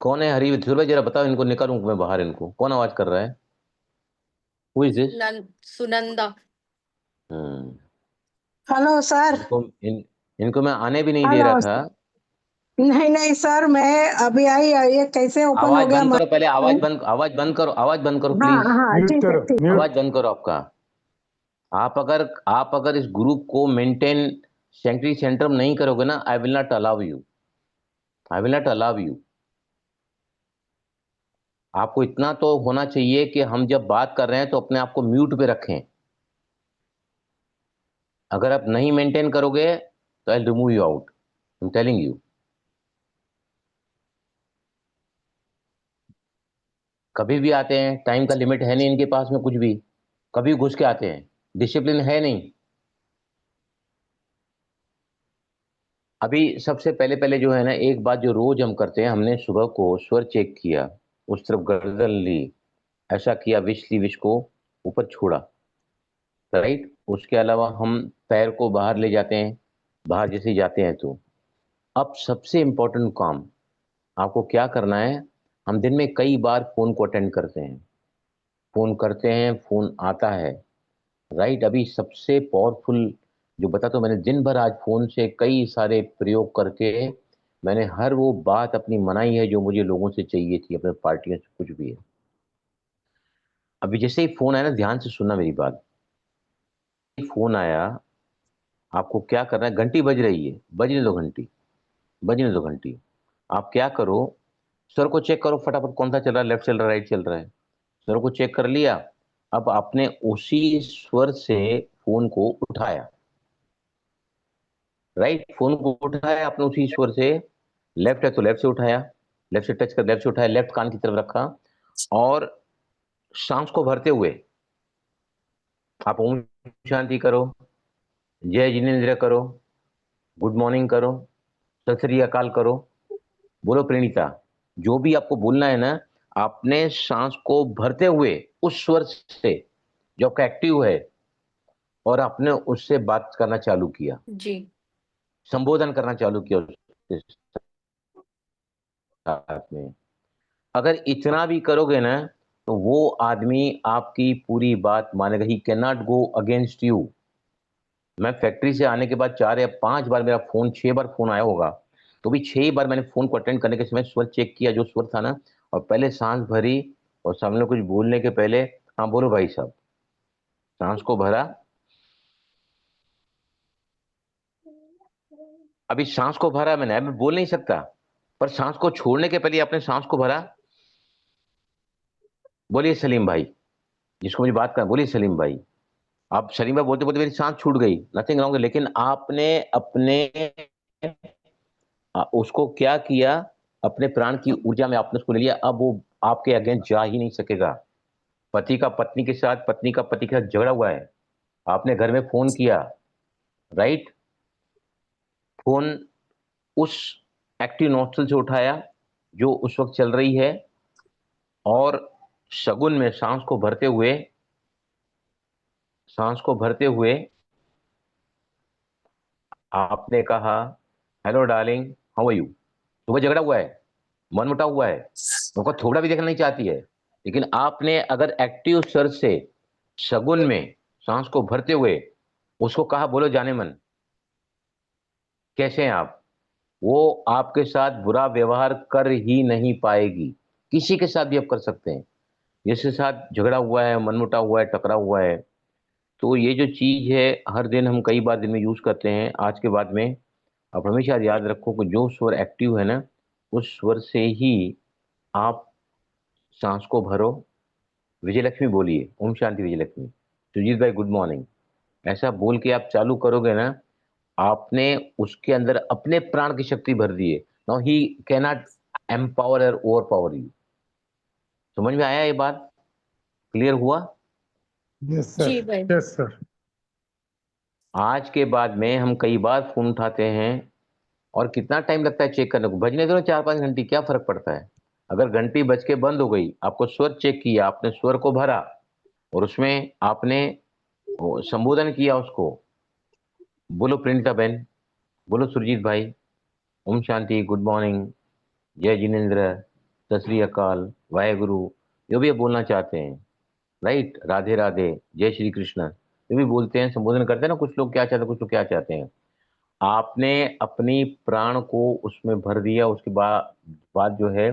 कौन है हरी धीरे भाई, जरा बताओ इनको, निकालूं मैं बाहर इनको? कौन आवाज कर रहा है? Who is this? Sunanda. Hmm, hello sir. इनको मैं आने भी नहीं दे हेलो। रहा था। नहीं नहीं सर, मैं अभी आई, ये कैसे ओपन हो आवाज गया बंद मैं। करो पहले, आवाज बंद करो हाँ प्लीज। हाँ, म्यूट ठीक है करो, ठीक है। आवाज म्यूट। बंद करो आपका। आप अगर इस ग्रुप को मेंटेन सेंट्री सेंटर में नहीं करोगे ना, I will not allow you, I will not allow you. आपको इतना तो होना चाहिए कि हम जब बात कर रहे हैं तो अपने आप को म्यूट पे रखें। अगर आप नहीं मेंटेन करोगे तो I remove you out, I am telling you. कभी भी आते हैं, टाइम का लिमिट है नहीं इनके पास में कुछ भी, कभी घुस के आते हैं, डिसिप्लिन है नहीं। अभी सबसे पहले पहले जो है ना, एक बात जो रोज हम करते हैं, हमने सुबह को स्वर चेक किया, उस तरफ गर्दन ली, ऐसा किया, विश ली, विश को ऊपर छोड़ा, राइट। उसके अलावा हम पैर को बाहर ले जाते हैं, बाहर जैसे ही जाते हैं तो। अब सबसे इंपॉर्टेंट काम आपको क्या करना है, हम दिन में कई बार फोन को अटेंड करते हैं, फोन करते हैं, फोन आता है, राइट। अभी सबसे पावरफुल जो बता, तो मैंने दिन भर आज फोन से कई सारे प्रयोग करके मैंने हर वो बात अपनी मनाई है जो मुझे लोगों से चाहिए थी, अपने पार्टियों से, कुछ भी है। अभी जैसे ही फोन आया ना, ध्यान से सुनना मेरी बात, फोन आया, आपको क्या करना है, घंटी बज रही है, बजने दो घंटी, बजने दो घंटी। आप क्या करो, स्वर को चेक करो फटाफट, कौन सा चल रहा है, लेफ्ट चल रहा है, राइट चल रहा है। स्वर को चेक कर लिया, अब आपने उसी स्वर से फोन को उठाया, राइट। फोन को उठाया आपने उसी स्वर से, लेफ्ट है तो लेफ्ट से उठाया, लेफ्ट से टच कर, लेफ्ट से उठाया, लेफ्ट कान की तरफ रखा, और सांस को भरते हुए आप ओम शांति करो, जय जिनेन्द्र करो, गुड मॉर्निंग करो, सत श्री अकाल करो, बोलो प्रणीता, जो भी आपको बोलना है ना, आपने सांस को भरते हुए उस स्वर से जो आपका एक्टिव है, और आपने उससे बात करना चालू किया, जी। संबोधन करना चालू किया उसके साथ। साथ में। अगर इतना भी करोगे ना तो वो आदमी आपकी पूरी बात मानेगा। He can not go against you. मैं फैक्ट्री से आने के बाद 4 या 5 बार मेरा फोन, 6 बार फोन आया होगा, तो भी 6 बार मैंने फोन को अटेंड करने के समय स्वर चेक किया, जो स्वर था ना, और पहले सांस भरी और सामने कुछ बोलने के पहले, हाँ बोलो भाई साहब, सांस को भरा। अभी सांस को भरा मैंने, अभी बोल नहीं सकता, पर सांस को छोड़ने के पहले आपने सांस को भरा। बोलिए सलीम भाई, जिसको मुझे बात करना, बोलिए सलीम भाई। आप सलीम भाई बोलते बोलते मेरी सांस छूट गई, नथिंग रॉन्ग, लेकिन आपने अपने उसको क्या किया, अपने प्राण की ऊर्जा में आपने उसको ले लिया। अब वो आपके अगेंस्ट जा ही नहीं सकेगा। पति का पत्नी के साथ, पत्नी का पति के साथ झगड़ा हुआ है, आपने घर में फोन किया, राइट? फोन उस एक्टिव नोस्ट्रल से उठाया जो उस वक्त चल रही है, और शगुन में सांस को भरते हुए आपने कहा, hello darling, how are you. सुबह झगड़ा हुआ है, मनमुटाव हुआ है, उनको थोड़ा भी देखना नहीं चाहती है, लेकिन आपने अगर एक्टिव स्वर से शगुन में सांस को भरते हुए उसको कहा, बोलो जाने मन, कैसे हैं आप, वो आपके साथ बुरा व्यवहार कर ही नहीं पाएगी। किसी के साथ भी आप कर सकते हैं, जिसके साथ झगड़ा हुआ है, मनमुटाव हुआ है, टकराव हुआ है। तो ये जो चीज है हर दिन हम कई बार दिन में यूज करते हैं। आज के बाद में आप हमेशा याद रखो कि जो स्वर एक्टिव है ना, उस स्वर से ही आप सांस को भरो। विजयलक्ष्मी बोलिए, ओम शांति विजयलक्ष्मी। सुजीत भाई गुड मॉर्निंग। ऐसा बोल के आप चालू करोगे ना, आपने उसके अंदर अपने प्राण की शक्ति भर दी है। Now he can not empower और ओवर पावर यू। समझ में आया ये बात? क्लियर हुआ? यस जी सर, भाई। Yes sir. आज के बाद में हम कई बार फोन उठाते हैं, और कितना टाइम लगता है चेक करने को? बजने दो ना 4-5 घंटे, क्या फर्क पड़ता है? अगर घंटी बज के बंद हो गई, आपको स्वर चेक किया, आपने स्वर को भरा और उसमें आपने संबोधन किया उसको, बोलो प्रिंटा बहन, बोलो सुरजीत भाई, ओम शांति, गुड मॉर्निंग, जय जिनेन्द्र, सत श्री अकाल, वाहेगुरु, जो भी आप बोलना चाहते हैं, राइट, राधे राधे, जय श्री कृष्ण, जो भी बोलते हैं, संबोधन करते हैं ना, कुछ लोग क्या चाहते हैं, कुछ लोग क्या चाहते हैं। आपने अपनी प्राण को उसमें भर दिया, उसके बाद जो है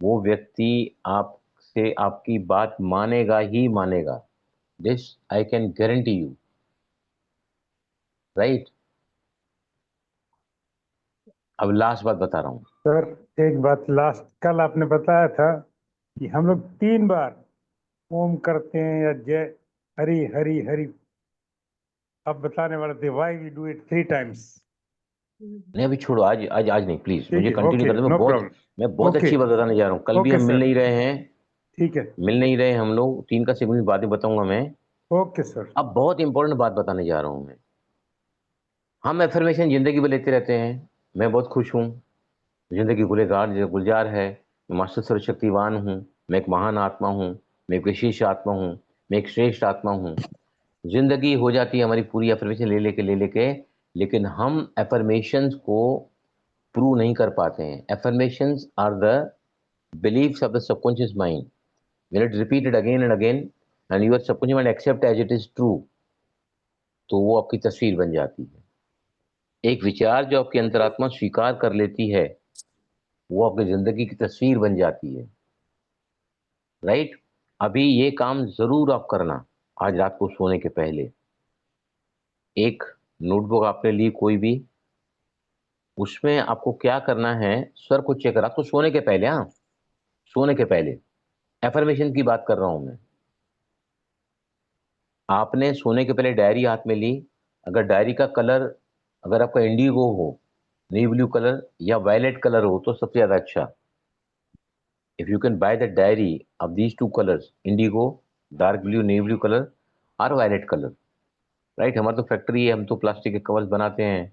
वो व्यक्ति आपसे आपकी बात मानेगा ही मानेगा। This I can guarantee you, right? अब लास्ट बात बता रहा हूं। सर एक बात लास्ट, कल आपने बताया था कि हम लोग 3 बार ओम करते हैं या जय हरि हरि हरि, अब बताने वाले थे why we do it 3 times. नहीं अभी छोड़ो, आज आज आज नहीं, प्लीज मुझे ठीक है, कंटिन्यू ओके, कर दो। No problem. मैं बहुत ओके, अच्छी बात बताने जा रहा हूँ। कल भी ओके हम मिल सर, नहीं रहे हैं, ठीक है, मिल नहीं रहे हम लोग, 3 का सीक्वेंस बातें बताऊंगा मैं। Okay sir. अब बहुत इंपॉर्टेंट बात बताने जा रहा हूं मैं। हम एफर्मेशन जिंदगी में लेते रहते हैं, मैं बहुत खुश हूँ, जिंदगी गुलजार है, मैं मास्टर सर्वशक्तिवान हूँ, मैं एक महान आत्मा हूँ, मैं एक विशेष आत्मा हूँ, मैं एक श्रेष्ठ आत्मा हूँ। जिंदगी हो जाती है हमारी पूरी एफर्मेशन ले लेके, लेकिन हम एफर्मेशंस को प्रूव नहीं कर पाते हैं। Affirmations are the beliefs of the subconscious mind. When it repeated again and again and your subconscious mind accept as it is true, तो वो आपकी तस्वीर बन जाती है। एक विचार जो आपकी अंतरात्मा स्वीकार कर लेती है, वो आपकी जिंदगी की तस्वीर बन जाती है, राइट? अभी ये काम जरूर आप करना, आज रात को सोने के पहले एक नोटबुक आपने ली कोई भी, उसमें आपको क्या करना है, स्वर को चेक कर, आपको सोने के पहले, हाँ सोने के पहले, एफर्मेशन की बात कर रहा हूं मैं। आपने सोने के पहले डायरी हाथ में ली, अगर डायरी का कलर, अगर आपका इंडिगो हो, नेवी ब्लू कलर या वायलेट कलर हो तो सबसे ज्यादा अच्छा। If you can by the diary of these 2 colours, Indigo, dark blue, navy blue colour और वायलेट कलर, राइट? हमारा तो फैक्ट्री है, हम तो प्लास्टिक के कवर्स बनाते हैं,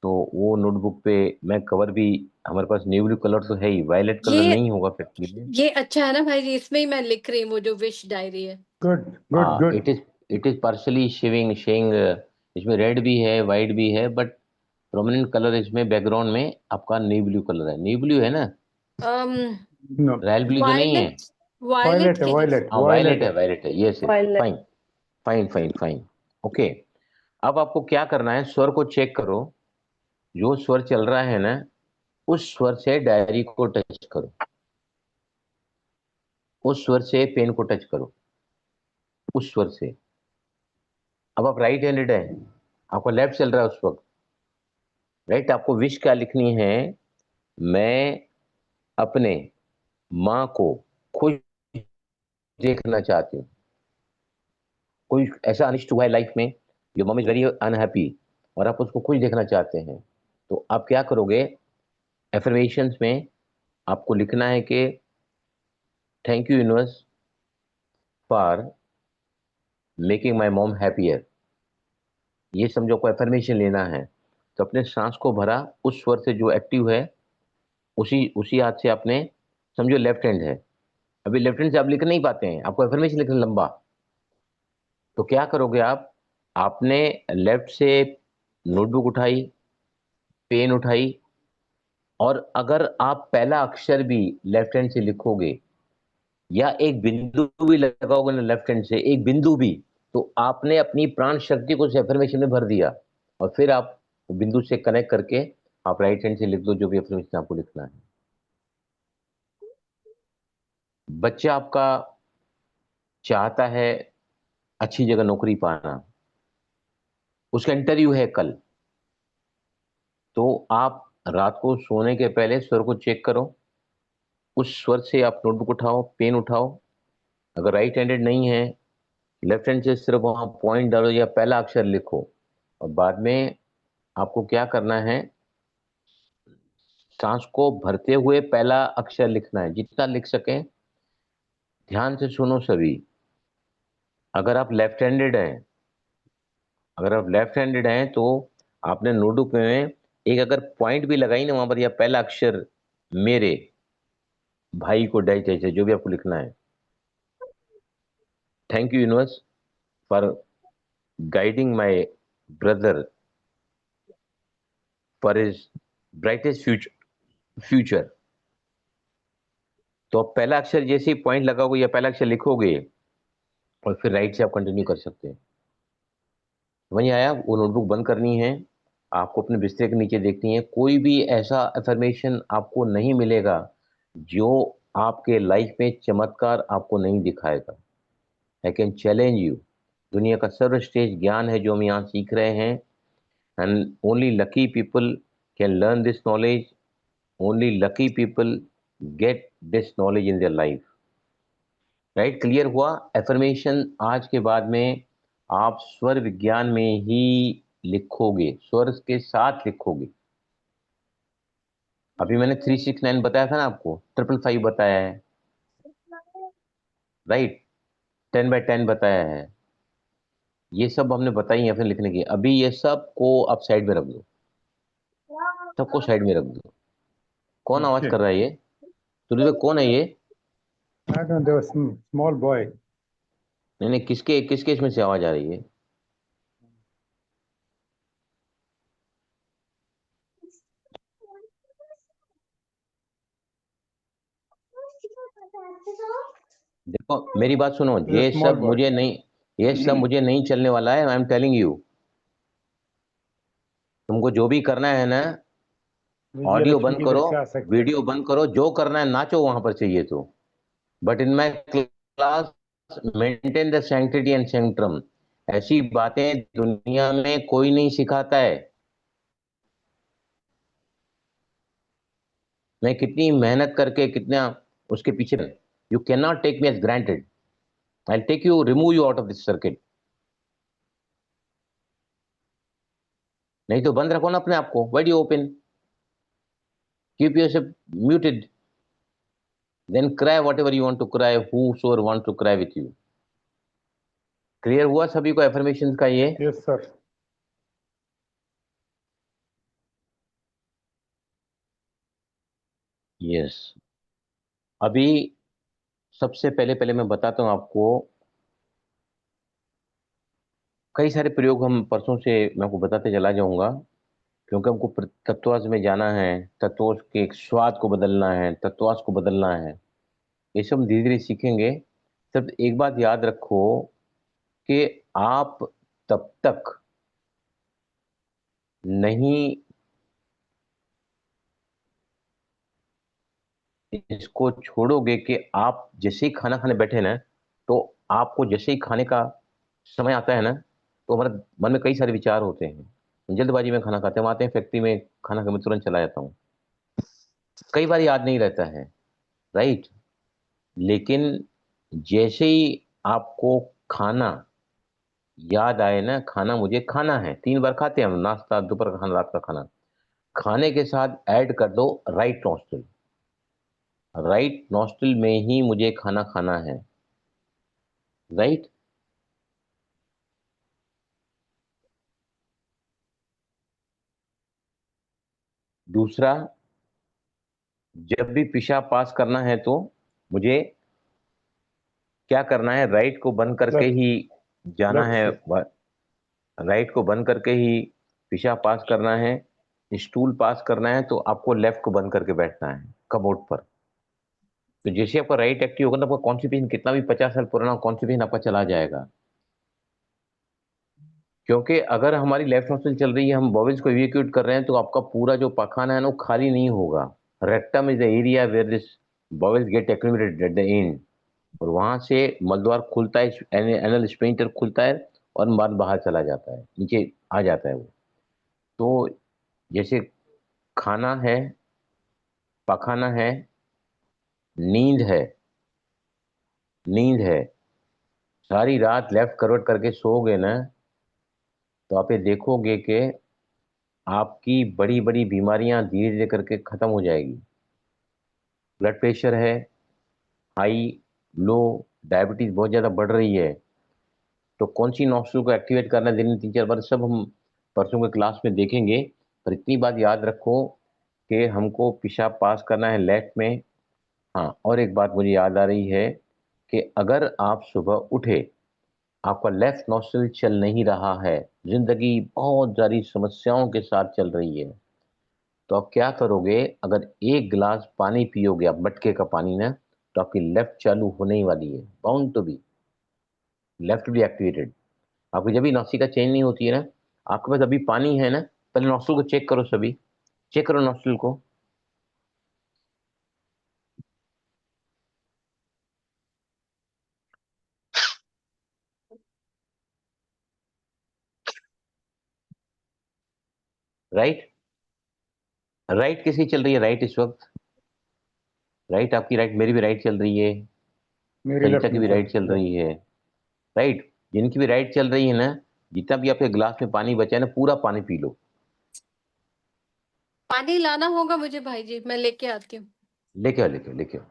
तो वो नोटबुक पे मैं कवर भी, हमारे पास नेवी ब्लू कलर तो है ही, वायलेट कलर ये नहीं होगा फैक्ट्री में। ये अच्छा है ना भाई जी, इसमें ही मैं लिख रही हूँ वो जो विश डायरी है। Good good good. It is partially saying, इसमें रेड भी है, वाइट भी है, बट प्रोमिनेंट कलर इसमें बैकग्राउंड में आपका नेवी ब्लू कलर है। नेवी ब्लू है ना, नो रॉयल ब्लू तो नहीं है? वायलेट वायलेट है, वायलेट हाँ वायलेट है, वायलेट है, yes Violet. Fine fine fine fine. Okay, अब आपको क्या करना है, स्वर को चेक करो, जो स्वर चल रहा है ना उस स्वर से डायरी को टच करो, उस स्वर से पेन को टच करो, उस स्वर से। अब आप राइट हैंडेड है, आपका लेफ्ट चल रहा है उस वक्त, राइट। आपको विश क्या लिखनी है, मैं अपने माँ को खुश देखना चाहती हूँ। कोई ऐसा अनिष्ट हुआ है लाइफ में, your mom is very unhappy और आप उसको खुश देखना चाहते हैं, तो आप क्या करोगे, एफर्मेशंस में आपको लिखना है कि thank you universe for making my mom happier. ये समझो को एफर्मेशन लेना है, तो अपने सांस को भरा उस स्वर से जो एक्टिव है, उसी उसी हाथ से आपने, समझो लेफ्ट हैंड है, अभी लेफ्ट हैंड से आप लिख नहीं पाते हैं, आपको एफर्मेशन लिखना लंबा, तो क्या करोगे आप, आपने लेफ्ट से नोटबुक उठाई, पेन उठाई, और अगर आप पहला अक्षर भी लेफ्ट हैंड से लिखोगे या एक बिंदु भी लगाओगे ना लेफ्ट हैंड से, एक बिंदु भी, तो आपने अपनी प्राण शक्ति को उस एफर्मेशन में भर दिया, और फिर आप बिंदु से कनेक्ट करके आप राइट हैंड से लिख दो जो भी एफर्मेशन आपको लिखना है। बच्चा आपका चाहता है अच्छी जगह नौकरी पाना, उसका इंटरव्यू है कल, तो आप रात को सोने के पहले स्वर को चेक करो, उस स्वर से आप नोटबुक उठाओ, पेन उठाओ, अगर राइट हैंडेड नहीं है लेफ्ट हैंड से सिर्फ वहां पॉइंट डालो या पहला अक्षर लिखो, और बाद में आपको क्या करना है, सांस को भरते हुए पहला अक्षर लिखना है, जितना लिख सकें। ध्यान से सुनो सभी, अगर आप लेफ्ट हैंडेड हैं, अगर आप लेफ्ट हैंडेड हैं तो आपने नोटबुक में एक अगर पॉइंट भी लगाई ना वहां पर, या पहला अक्षर मेरे भाई को डैश डैश जो भी आपको लिखना है, thank you universe for guiding my brother for his brightest future. तो आप पहला अक्षर जैसे ही पॉइंट लगाओगे या पहला अक्षर लिखोगे, और फिर राइट से आप कंटिन्यू कर सकते हैं। वहीं आया, वो नोटबुक बंद करनी है, आपको अपने बिस्तर के नीचे देखनी है, कोई भी ऐसा अफर्मेशन आपको नहीं मिलेगा जो आपके लाइफ में चमत्कार आपको नहीं दिखाएगा। आई कैन चैलेंज यू, दुनिया का सर्वश्रेष्ठ ज्ञान है जो हम यहाँ सीख रहे हैं, and only lucky people can learn this knowledge, only lucky people get this knowledge in their life. Right, clear हुआ? एफर्मेशन आज के बाद में आप स्वर विज्ञान में ही लिखोगे, स्वर के साथ लिखोगे। अभी मैंने 369 बताया था ना आपको, 555 बताया है, राइट, 10 by 10 बताया है, ये सब हमने बताई है फिर लिखने की। अभी ये सब को आप साइड में रख दो, सबको साइड में रख दो। कौन आवाज कर रहा है ये? तुझे कौन है ये? I don't know, there was some small boy. नहीं नहीं, किसके किसके इसमें से आवाज आ रही है? देखो मेरी बात सुनो, He's ये a small सब boy. मुझे नहीं, ये सब मुझे नहीं चलने वाला है, आई एम टेलिंग यू। तुमको जो भी करना है ना, ऑडियो विजयलक्ष्मी बंद इधर करो, से आ सकते हैं। वीडियो बंद करो, जो करना है नाचो वहां पर चाहिए तो, but in my class maintain the sanctity and Centrum. ऐसी बातें दुनिया में कोई नहीं सिखाता है। मैं कितनी मेहनत करके कितना उसके पीछे, you can not take me as granted, I take you, remove you out of this circuit. नहीं तो बंद रखो ना अपने आप को, why do you open? Keep yourself muted, then cry whatever you want to cry, whosoever want to cry with you। Clear हुआ सभी को एफर्मेशन का ये? Yes, sir. यस। अभी सबसे पहले पहले मैं बताता हूं आपको, कई सारे प्रयोग हम परसों से मैं आपको बताते चला जाऊंगा, क्योंकि हमको तत्वांश में जाना है, तत्वों के स्वाद को बदलना है, तत्वांश को बदलना है। ये सब हम धीरे धीरे सीखेंगे। सिर्फ एक बात याद रखो कि आप तब तक नहीं इसको छोड़ोगे कि आप जैसे ही खाना खाने बैठे ना, तो आपको जैसे ही खाने का समय आता है ना, तो हमारे मन में कई सारे विचार होते हैं। जल्दबाजी में खाना खाते हैं, हम आते हैं फैक्ट्री में खाना खा मैं तुरंत चला जाता हूँ, कई बार याद नहीं रहता है, राइट। लेकिन जैसे ही आपको खाना याद आए ना, खाना मुझे खाना है, 3 बार खाते हैं हम, नाश्ता, दोपहर का खाना, रात का खाना, खाने के साथ ऐड कर दो राइट नॉस्ट्रिल। राइट नॉस्ट्रिल में ही मुझे खाना खाना है, राइट। दूसरा, जब भी पेशाब पास करना है तो मुझे क्या करना है, राइट को बंद करके Left. ही जाना है, Left राइट को बंद करके ही पेशाब पास करना है। स्टूल पास करना है तो आपको लेफ्ट को बंद करके बैठना है कमोड पर। तो जैसे आपका राइट एक्टिव होगा ना, आपका कॉन्स्टिपेशन कितना भी 50 साल पुराना कॉन्स्टिपेशन आपका चला जाएगा। क्योंकि अगर हमारी लेफ्ट नोस्ट्रिल चल रही है, हम बॉवेल्स को इवैक्यूएट कर रहे हैं, तो आपका पूरा जो पखाना है ना, वो खाली नहीं होगा। Rectum is the area where this bowels get accumulated at the end, और वहां से मलद्वार खुलता है, एनल स्फिंक्टर खुलता है और मल बाहर चला जाता है, नीचे आ जाता है वो। तो जैसे खाना है, पखाना है, नींद है, नींद है, सारी रात लेफ्ट करवट करके सोओगे ना, तो आप ये देखोगे कि आपकी बड़ी बड़ी बीमारियां धीरे धीरे करके खत्म हो जाएगी। ब्लड प्रेशर है हाई, लो, डायबिटीज बहुत ज़्यादा बढ़ रही है, तो कौन सी नॉस्ट्रिल को एक्टिवेट करना है दिन में 3-4 बार, सब हम परसों के क्लास में देखेंगे। पर इतनी बात याद रखो कि हमको पेशाब पास करना है लेफ्ट में। हाँ, और एक बात मुझे याद आ रही है कि अगर आप सुबह उठे, आपका लेफ्ट नॉस्ट्रिल चल नहीं रहा है, जिंदगी बहुत सारी समस्याओं के साथ चल रही है, तो आप क्या करोगे, अगर 1 गिलास पानी पियोगे आप, मटके का पानी ना, तो आपकी लेफ्ट चालू होने ही वाली है, bound to be, left be activated. आपकी जब भी नासिका चेंज नहीं होती है ना, आपके पास अभी पानी है ना, पहले नॉस्ट्रिल को चेक करो, सभी चेक करो नॉस्ट्रिल को। राइट, राइट किसकी चल रही है राइट इस वक्त? राइट आपकी राइट, मेरी भी राइट चल रही है, मेरी सरिता लेफ्ट की में भी चल राइट चल रही है। रही है, राइट। जिनकी भी राइट चल रही है ना, जितना भी आपके गिलास में पानी बचा है ना, पूरा पानी पी लो। पानी लाना होगा मुझे भाई जी, मैं लेके आती हूँ। लेके आओ, लेके आओ, लेके आओ।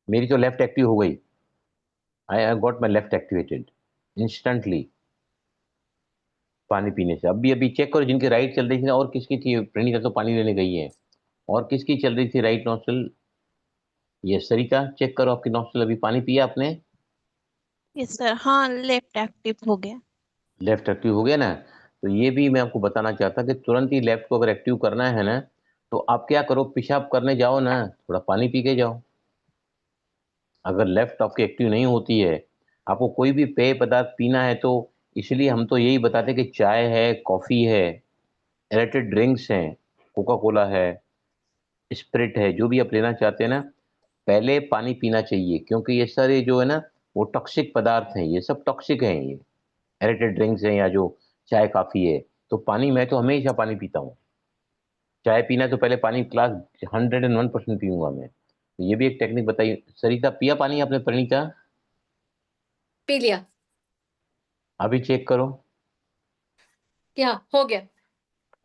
मेरी तो लेफ्ट एक्टिव हो गई, I got my left activated instantly पानी पीने से। अभी अभी चेक करो जिनकी राइट चल रही थी ना, और किसकी थी, प्रणीता तो पानी लेने गई है, और किसकी चल रही थी राइट नॉस्ट्रिल? ये सरिता, चेक करो आपकी नॉस्ट्रिल, अभी पानी पिया आपने? यस सर, हाँ लेफ्ट एक्टिव हो गया। लेफ्ट एक्टिव हो गया ना। तो ये भी मैं आपको बताना चाहता कि तुरंत ही लेफ्ट को अगर एक्टिव करना है ना, तो आप क्या करो, पेशाब करने जाओ ना, थोड़ा पानी पी के जाओ। अगर लेफ्ट आपकी एक्टिव नहीं होती है, आपको कोई भी पेय पदार्थ पीना है, तो इसलिए हम तो यही बताते हैं कि चाय है, कॉफ़ी है, एरेटेड ड्रिंक्स हैं, कोका कोला है, स्प्रिट है, जो भी आप लेना चाहते हैं ना, पहले पानी पीना चाहिए। क्योंकि ये सारे जो है ना, वो टॉक्सिक पदार्थ हैं, ये सब टॉक्सिक हैं, ये एरेटेड ड्रिंक्स हैं या जो चाय काफ़ी है। तो पानी, मैं तो हमेशा पानी पीता हूँ। चाय पीना है तो पहले पानी ग्लास 101% पीऊंगा मैं। तो ये भी एक टेक्निक बताई। सरिता, पिया पानी आपने? प्रणीता, पी लिया। अभी चेक करो। क्या हो गया?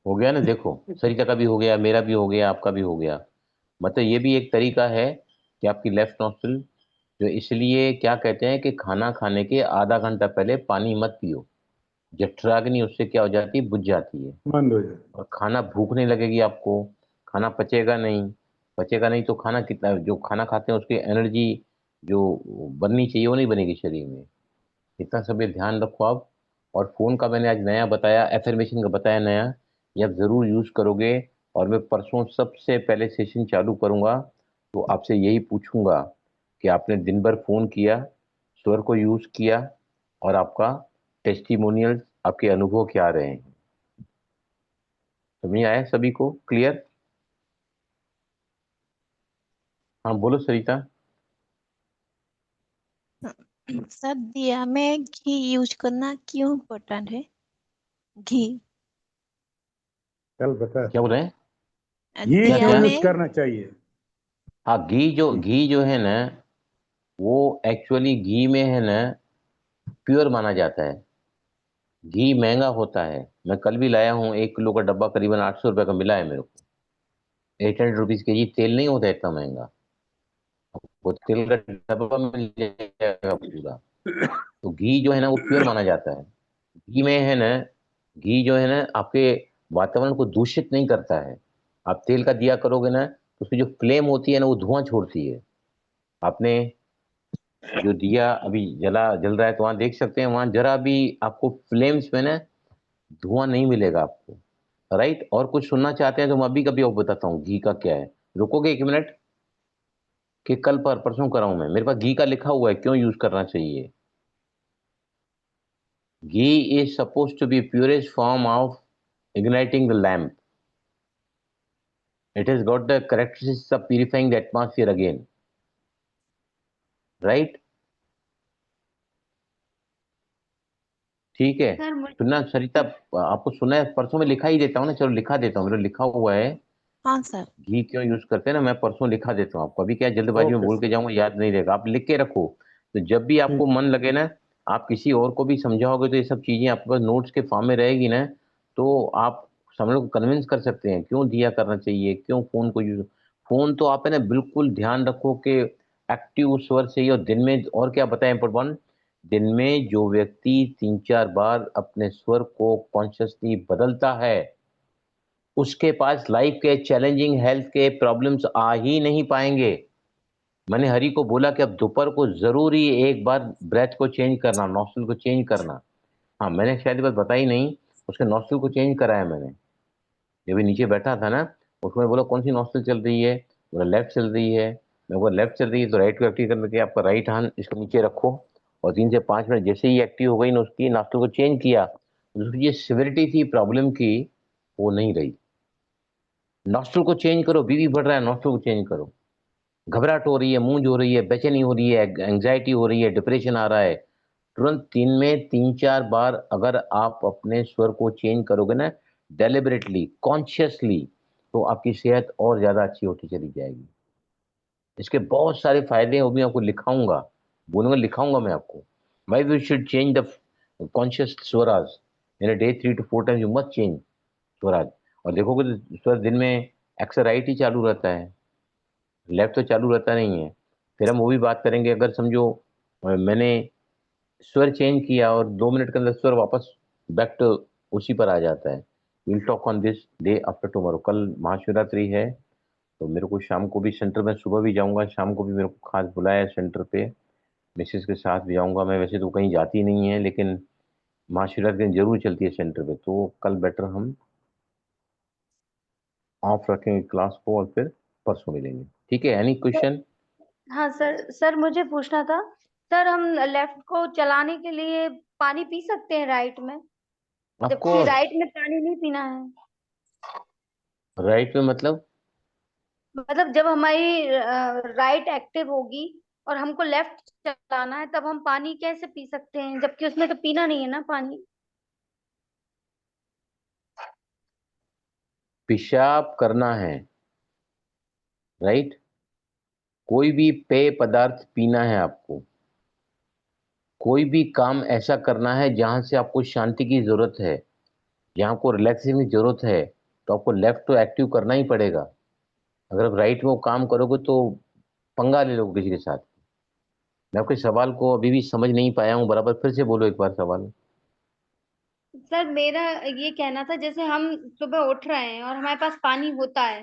हो गया ना, देखो सरिता का भी हो गया, मेरा भी हो गया, आपका भी हो गया। मतलब ये भी एक तरीका है कि आपकी लेफ्ट नॉस्ट्रिल, जो इसलिए क्या कहते हैं कि खाना खाने के आधा घंटा पहले पानी मत पियो, जठराग्नि उससे क्या हो जाती है, बुझ जाती है, बंद हो जाए। और खाना भूख नहीं लगेगी आपको, खाना पचेगा नहीं, पचेगा नहीं तो खाना कितना, जो खाना खाते हैं उसकी एनर्जी जो बननी चाहिए वो नहीं बनेगी शरीर में। इतना सब ये ध्यान रखो आप। और फोन का मैंने आज नया बताया, एफर्मेशन का बताया नया, ये आप जरूर यूज करोगे। और मैं परसों सबसे पहले सेशन चालू करूंगा तो आपसे यही पूछूंगा कि आपने दिन भर फोन किया, स्वर को यूज किया, और आपका टेस्टिमोनियल, आपके अनुभव क्या रहे हैं। समझ आया सभी को? क्लियर? हाँ बोलो सरिता। सर दिया में घी यूज करना क्यों इम्पोर्टेंट है? घी कल बता। क्या बोल रहे हैं? घी क्या दिया क्यों क्या? यूज में करना चाहिए? हाँ, घी जो है ना, वो एक्चुअली घी में है ना, प्योर माना जाता है। घी महंगा होता है, मैं कल भी लाया हूँ, 1 किलो का डब्बा करीबन 800 रुपये का मिला है मेरे को। 800 रुपीज केजी तेल नहीं होता इतना महंगा, वो तेल का डब्बा मिल जाएगा पूरा। तो घी जो है ना वो प्योर माना जाता है। घी में है ना, घी जो है ना आपके वातावरण को दूषित नहीं करता है। आप तेल का दिया करोगे ना तो उसकी जो फ्लेम होती है ना वो धुआं छोड़ती है। आपने जो दिया अभी जल रहा है तो वहां देख सकते हैं, वहां जरा भी आपको फ्लेम्स में ना धुआं नहीं मिलेगा आपको। राइट? और कुछ सुनना चाहते हैं तो मैं अभी कभी आपको बताता हूँ घी का क्या है। रुकोगे 1 मिनट? कि कल पर परसों कराऊं मैं? मेरे पास घी का लिखा हुआ है क्यों यूज करना चाहिए। Ghee is suppose to be purest form of igniting the lamp. It has got the characteristics of purifying the atmosphere again. Right? ठीक है? सर सुनना सरिता, आपको सुना है? परसों में लिखा ही देता हूँ ना, चलो लिखा देता हूँ, मेरे लिखा हुआ है हाँ सर। घी क्यों यूज करते हैं ना, मैं परसों लिखा देता हूँ आपको। अभी क्या जल्दबाजी में ओके बोल के जाऊंगा, याद नहीं रहेगा, आप लिख के रखो। तो जब भी आपको ठीक। मन लगे ना, आप किसी और को भी समझाओगे तो ये सब चीजें आपके पास नोट्स के फॉर्म में रहेगी ना, तो आप समझ को कन्विंस कर सकते हैं क्यों दिया करना चाहिए, क्यों फोन को यूज। फोन तो आप है ना बिल्कुल ध्यान रखो कि एक्टिव स्वर से ही, और दिन में और क्या बताएं इंपॉर्टेंट, दिन में जो व्यक्ति 3-4 बार अपने स्वर को कॉन्शियसली बदलता है उसके पास लाइफ के चैलेंजिंग हेल्थ के प्रॉब्लम्स आ ही नहीं पाएंगे। मैंने हरि को बोला कि अब दोपहर को जरूरी एक बार ब्रेथ को चेंज करना, नॉस्ट्रल को चेंज करना। हाँ, मैंने शायद ये बात बताई नहीं, उसके नॉस्ट्रल को चेंज कराया मैंने। जब भी नीचे बैठा था ना, उसमें बोला कौन सी नॉस्ट्रल चल रही है, बोला लेफ्ट चल रही है। मैं बोला लेफ्ट चल रही है तो राइट को एक्टिव करने के आपका राइट हैंड इसके नीचे रखो, और 3 से 5 मिनट जैसे ही एक्टिव हो गई ना उसकी नॉस्ट्रल को चेंज किया, तो उसकी जो सिविरिटी थी प्रॉब्लम की वो नहीं रही। नॉस्ट्रल को चेंज करो, बीवी बढ़ रहा है, नॉस्ट्रल को चेंज करो। घबराहट हो रही है, मूंज हो रही है, बेचैनी हो रही है, एंग्जाइटी हो रही है, डिप्रेशन आ रहा है, तुरंत 3 में 3-4 बार अगर आप अपने स्वर को चेंज करोगे ना, डेलिबरेटली, कॉन्शियसली, तो आपकी सेहत और ज्यादा अच्छी होती चली जाएगी। इसके बहुत सारे फायदे हैं, वो भी आपको लिखाऊंगा, बोलूंगा लिखाऊंगा मैं आपको। Why we should change the conscious Swaraj in a day 3 to 4 times, you must change Swaraj. और देखोगे तो स्वर दिन में अक्सर राइट ही चालू रहता है, लेफ्ट तो चालू रहता नहीं है। फिर हम वो भी बात करेंगे, अगर समझो मैंने स्वर चेंज किया और 2 मिनट के अंदर स्वर वापस बैक टू उसी पर आ जाता है। Will talk on this day after tomorrow. कल महाशिवरात्रि है, तो मेरे को शाम को भी सेंटर में, सुबह भी जाऊंगा, शाम को भी मेरे को खास बुलाया है सेंटर पे, मिसेस के साथ भी जाऊंगा। मैं वैसे तो कहीं जाती नहीं है, लेकिन महाशिवरात्रि के दिन जरूर चलती है सेंटर पे, तो कल बेटर हम ऑफ रखेंगे क्लास को और फिर परसों मिलेंगे। ठीक है? Any question? हाँ सर, सर मुझे पूछना था, सर हम लेफ्ट को चलाने के लिए पानी पी सकते हैं राइट में, ऑफ जबकि कोर्स। राइट में पानी नहीं पीना है। राइट में मतलब? मतलब जब हमारी राइट एक्टिव होगी और हमको लेफ्ट चलाना है, तब हम पानी कैसे पी सकते हैं, जबकि उसमें तो पीना नहीं है ना पानी। पेशाब करना है, राइट? कोई भी पेय पदार्थ पीना है आपको, कोई भी काम ऐसा करना है जहां से आपको शांति की जरूरत है, जहां आपको रिलैक्सेशन की जरूरत है, तो आपको लेफ्ट तो एक्टिव करना ही पड़ेगा। अगर आप राइट में वो काम करोगे तो पंगा ले लोगे किसी के साथ। मैं आपके सवाल को अभी भी समझ नहीं पाया हूँ बराबर, फिर से बोलो एक बार सवाल। सर मेरा ये कहना था, जैसे हम सुबह उठ रहे हैं और हमारे पास पानी होता है,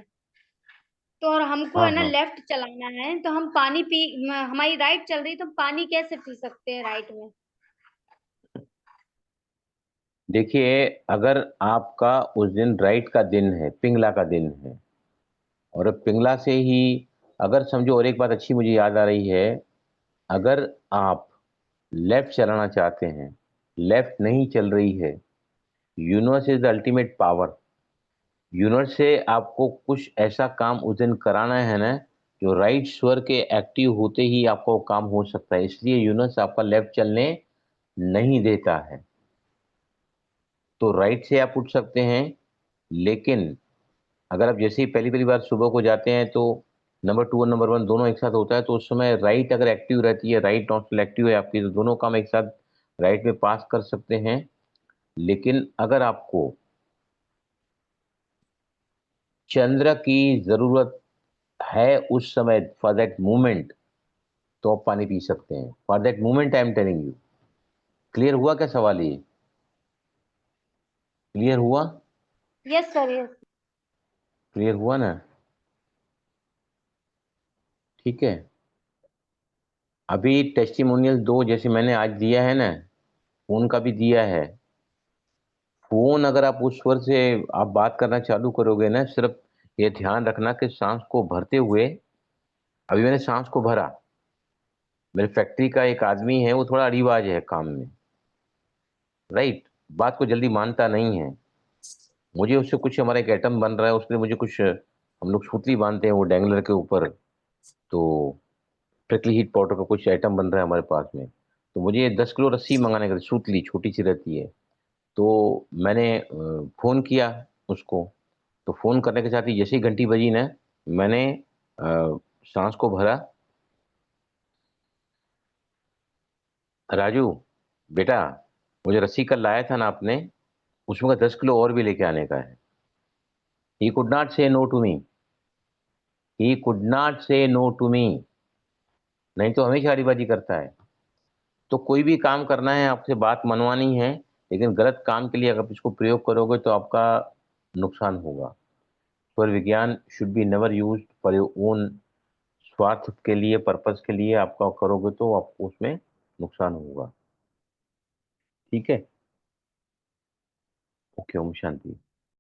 तो और हमको हाँ है ना हाँ, लेफ्ट चलाना है, तो हम पानी हमारी राइट चल रही, तो पानी कैसे पी सकते हैं राइट में? देखिए अगर आपका उस दिन राइट का दिन है, पिंगला का दिन है, और अब पिंगला से ही अगर समझो, और एक बात अच्छी मुझे याद आ रही है, अगर आप लेफ्ट चलाना चाहते हैं, लेफ्ट नहीं चल रही है, universe is the ultimate power. Universe से आपको कुछ ऐसा काम उस दिन कराना है ना, जो राइट स्वर के एक्टिव होते ही आपको काम हो सकता है, इसलिए यूनिवर्स आपका लेफ्ट चलने नहीं देता है। तो राइट से आप उठ सकते हैं, लेकिन अगर आप जैसे ही पहली पहली बार सुबह को जाते हैं तो नंबर 2 और नंबर 1 दोनों एक साथ होता है, तो उस समय राइट अगर एक्टिव रहती है, राइट नॉस्ट्रल एक्टिव है आपकी, तो दोनों काम एक साथ राइट में पास कर सकते हैं। लेकिन अगर आपको चंद्र की जरूरत है उस समय फॉर दैट मोमेंट, तो आप पानी पी सकते हैं। For that moment I am telling you. Clear हुआ क्या सवाल? ये क्लियर हुआ? Yes sir, yes. क्लियर हुआ ना? ठीक है। अभी टेस्टिमोनियल 2 जैसे मैंने आज दिया है ना, फोन का भी दिया है। फोन अगर आप उस स्वर से आप बात करना चालू करोगे ना, सिर्फ ये ध्यान रखना कि सांस को भरते हुए, अभी मैंने सांस को भरा, मेरे फैक्ट्री का एक आदमी है, वो थोड़ा अड़ीबाज है काम में, राइट, बात को जल्दी मानता नहीं है। मुझे उससे कुछ, हमारा एक आइटम बन रहा है, उसके लिए मुझे कुछ, हम लोग सूतली बांधते हैं वो डैंगलर के ऊपर, तो प्रिकली हीट पाउडर का कुछ आइटम बन रहा है हमारे पास में, तो मुझे 10 किलो रस्सी मंगाने का, सूतली छोटी सी रहती है। तो मैंने फ़ोन किया उसको, तो फ़ोन करने के साथ ही जैसे ही घंटी बजी ना, मैंने सांस को भरा, राजू बेटा, मुझे रस्सी कल लाया था ना आपने, उसमें का 10 किलो और भी लेके आने का है। He could not say no to me, he could not say no to me, नहीं तो हमेशा अड़ीबाजी करता है। तो कोई भी काम करना है, आपसे बात मनवानी है, लेकिन गलत काम के लिए अगर इसको प्रयोग करोगे तो आपका नुकसान होगा। स्वर विज्ञान should be never used for your own स्वार्थ के लिए, पर्पस के लिए आपका करोगे तो आपको उसमें नुकसान होगा। ठीक है? ओके, ओम शांति।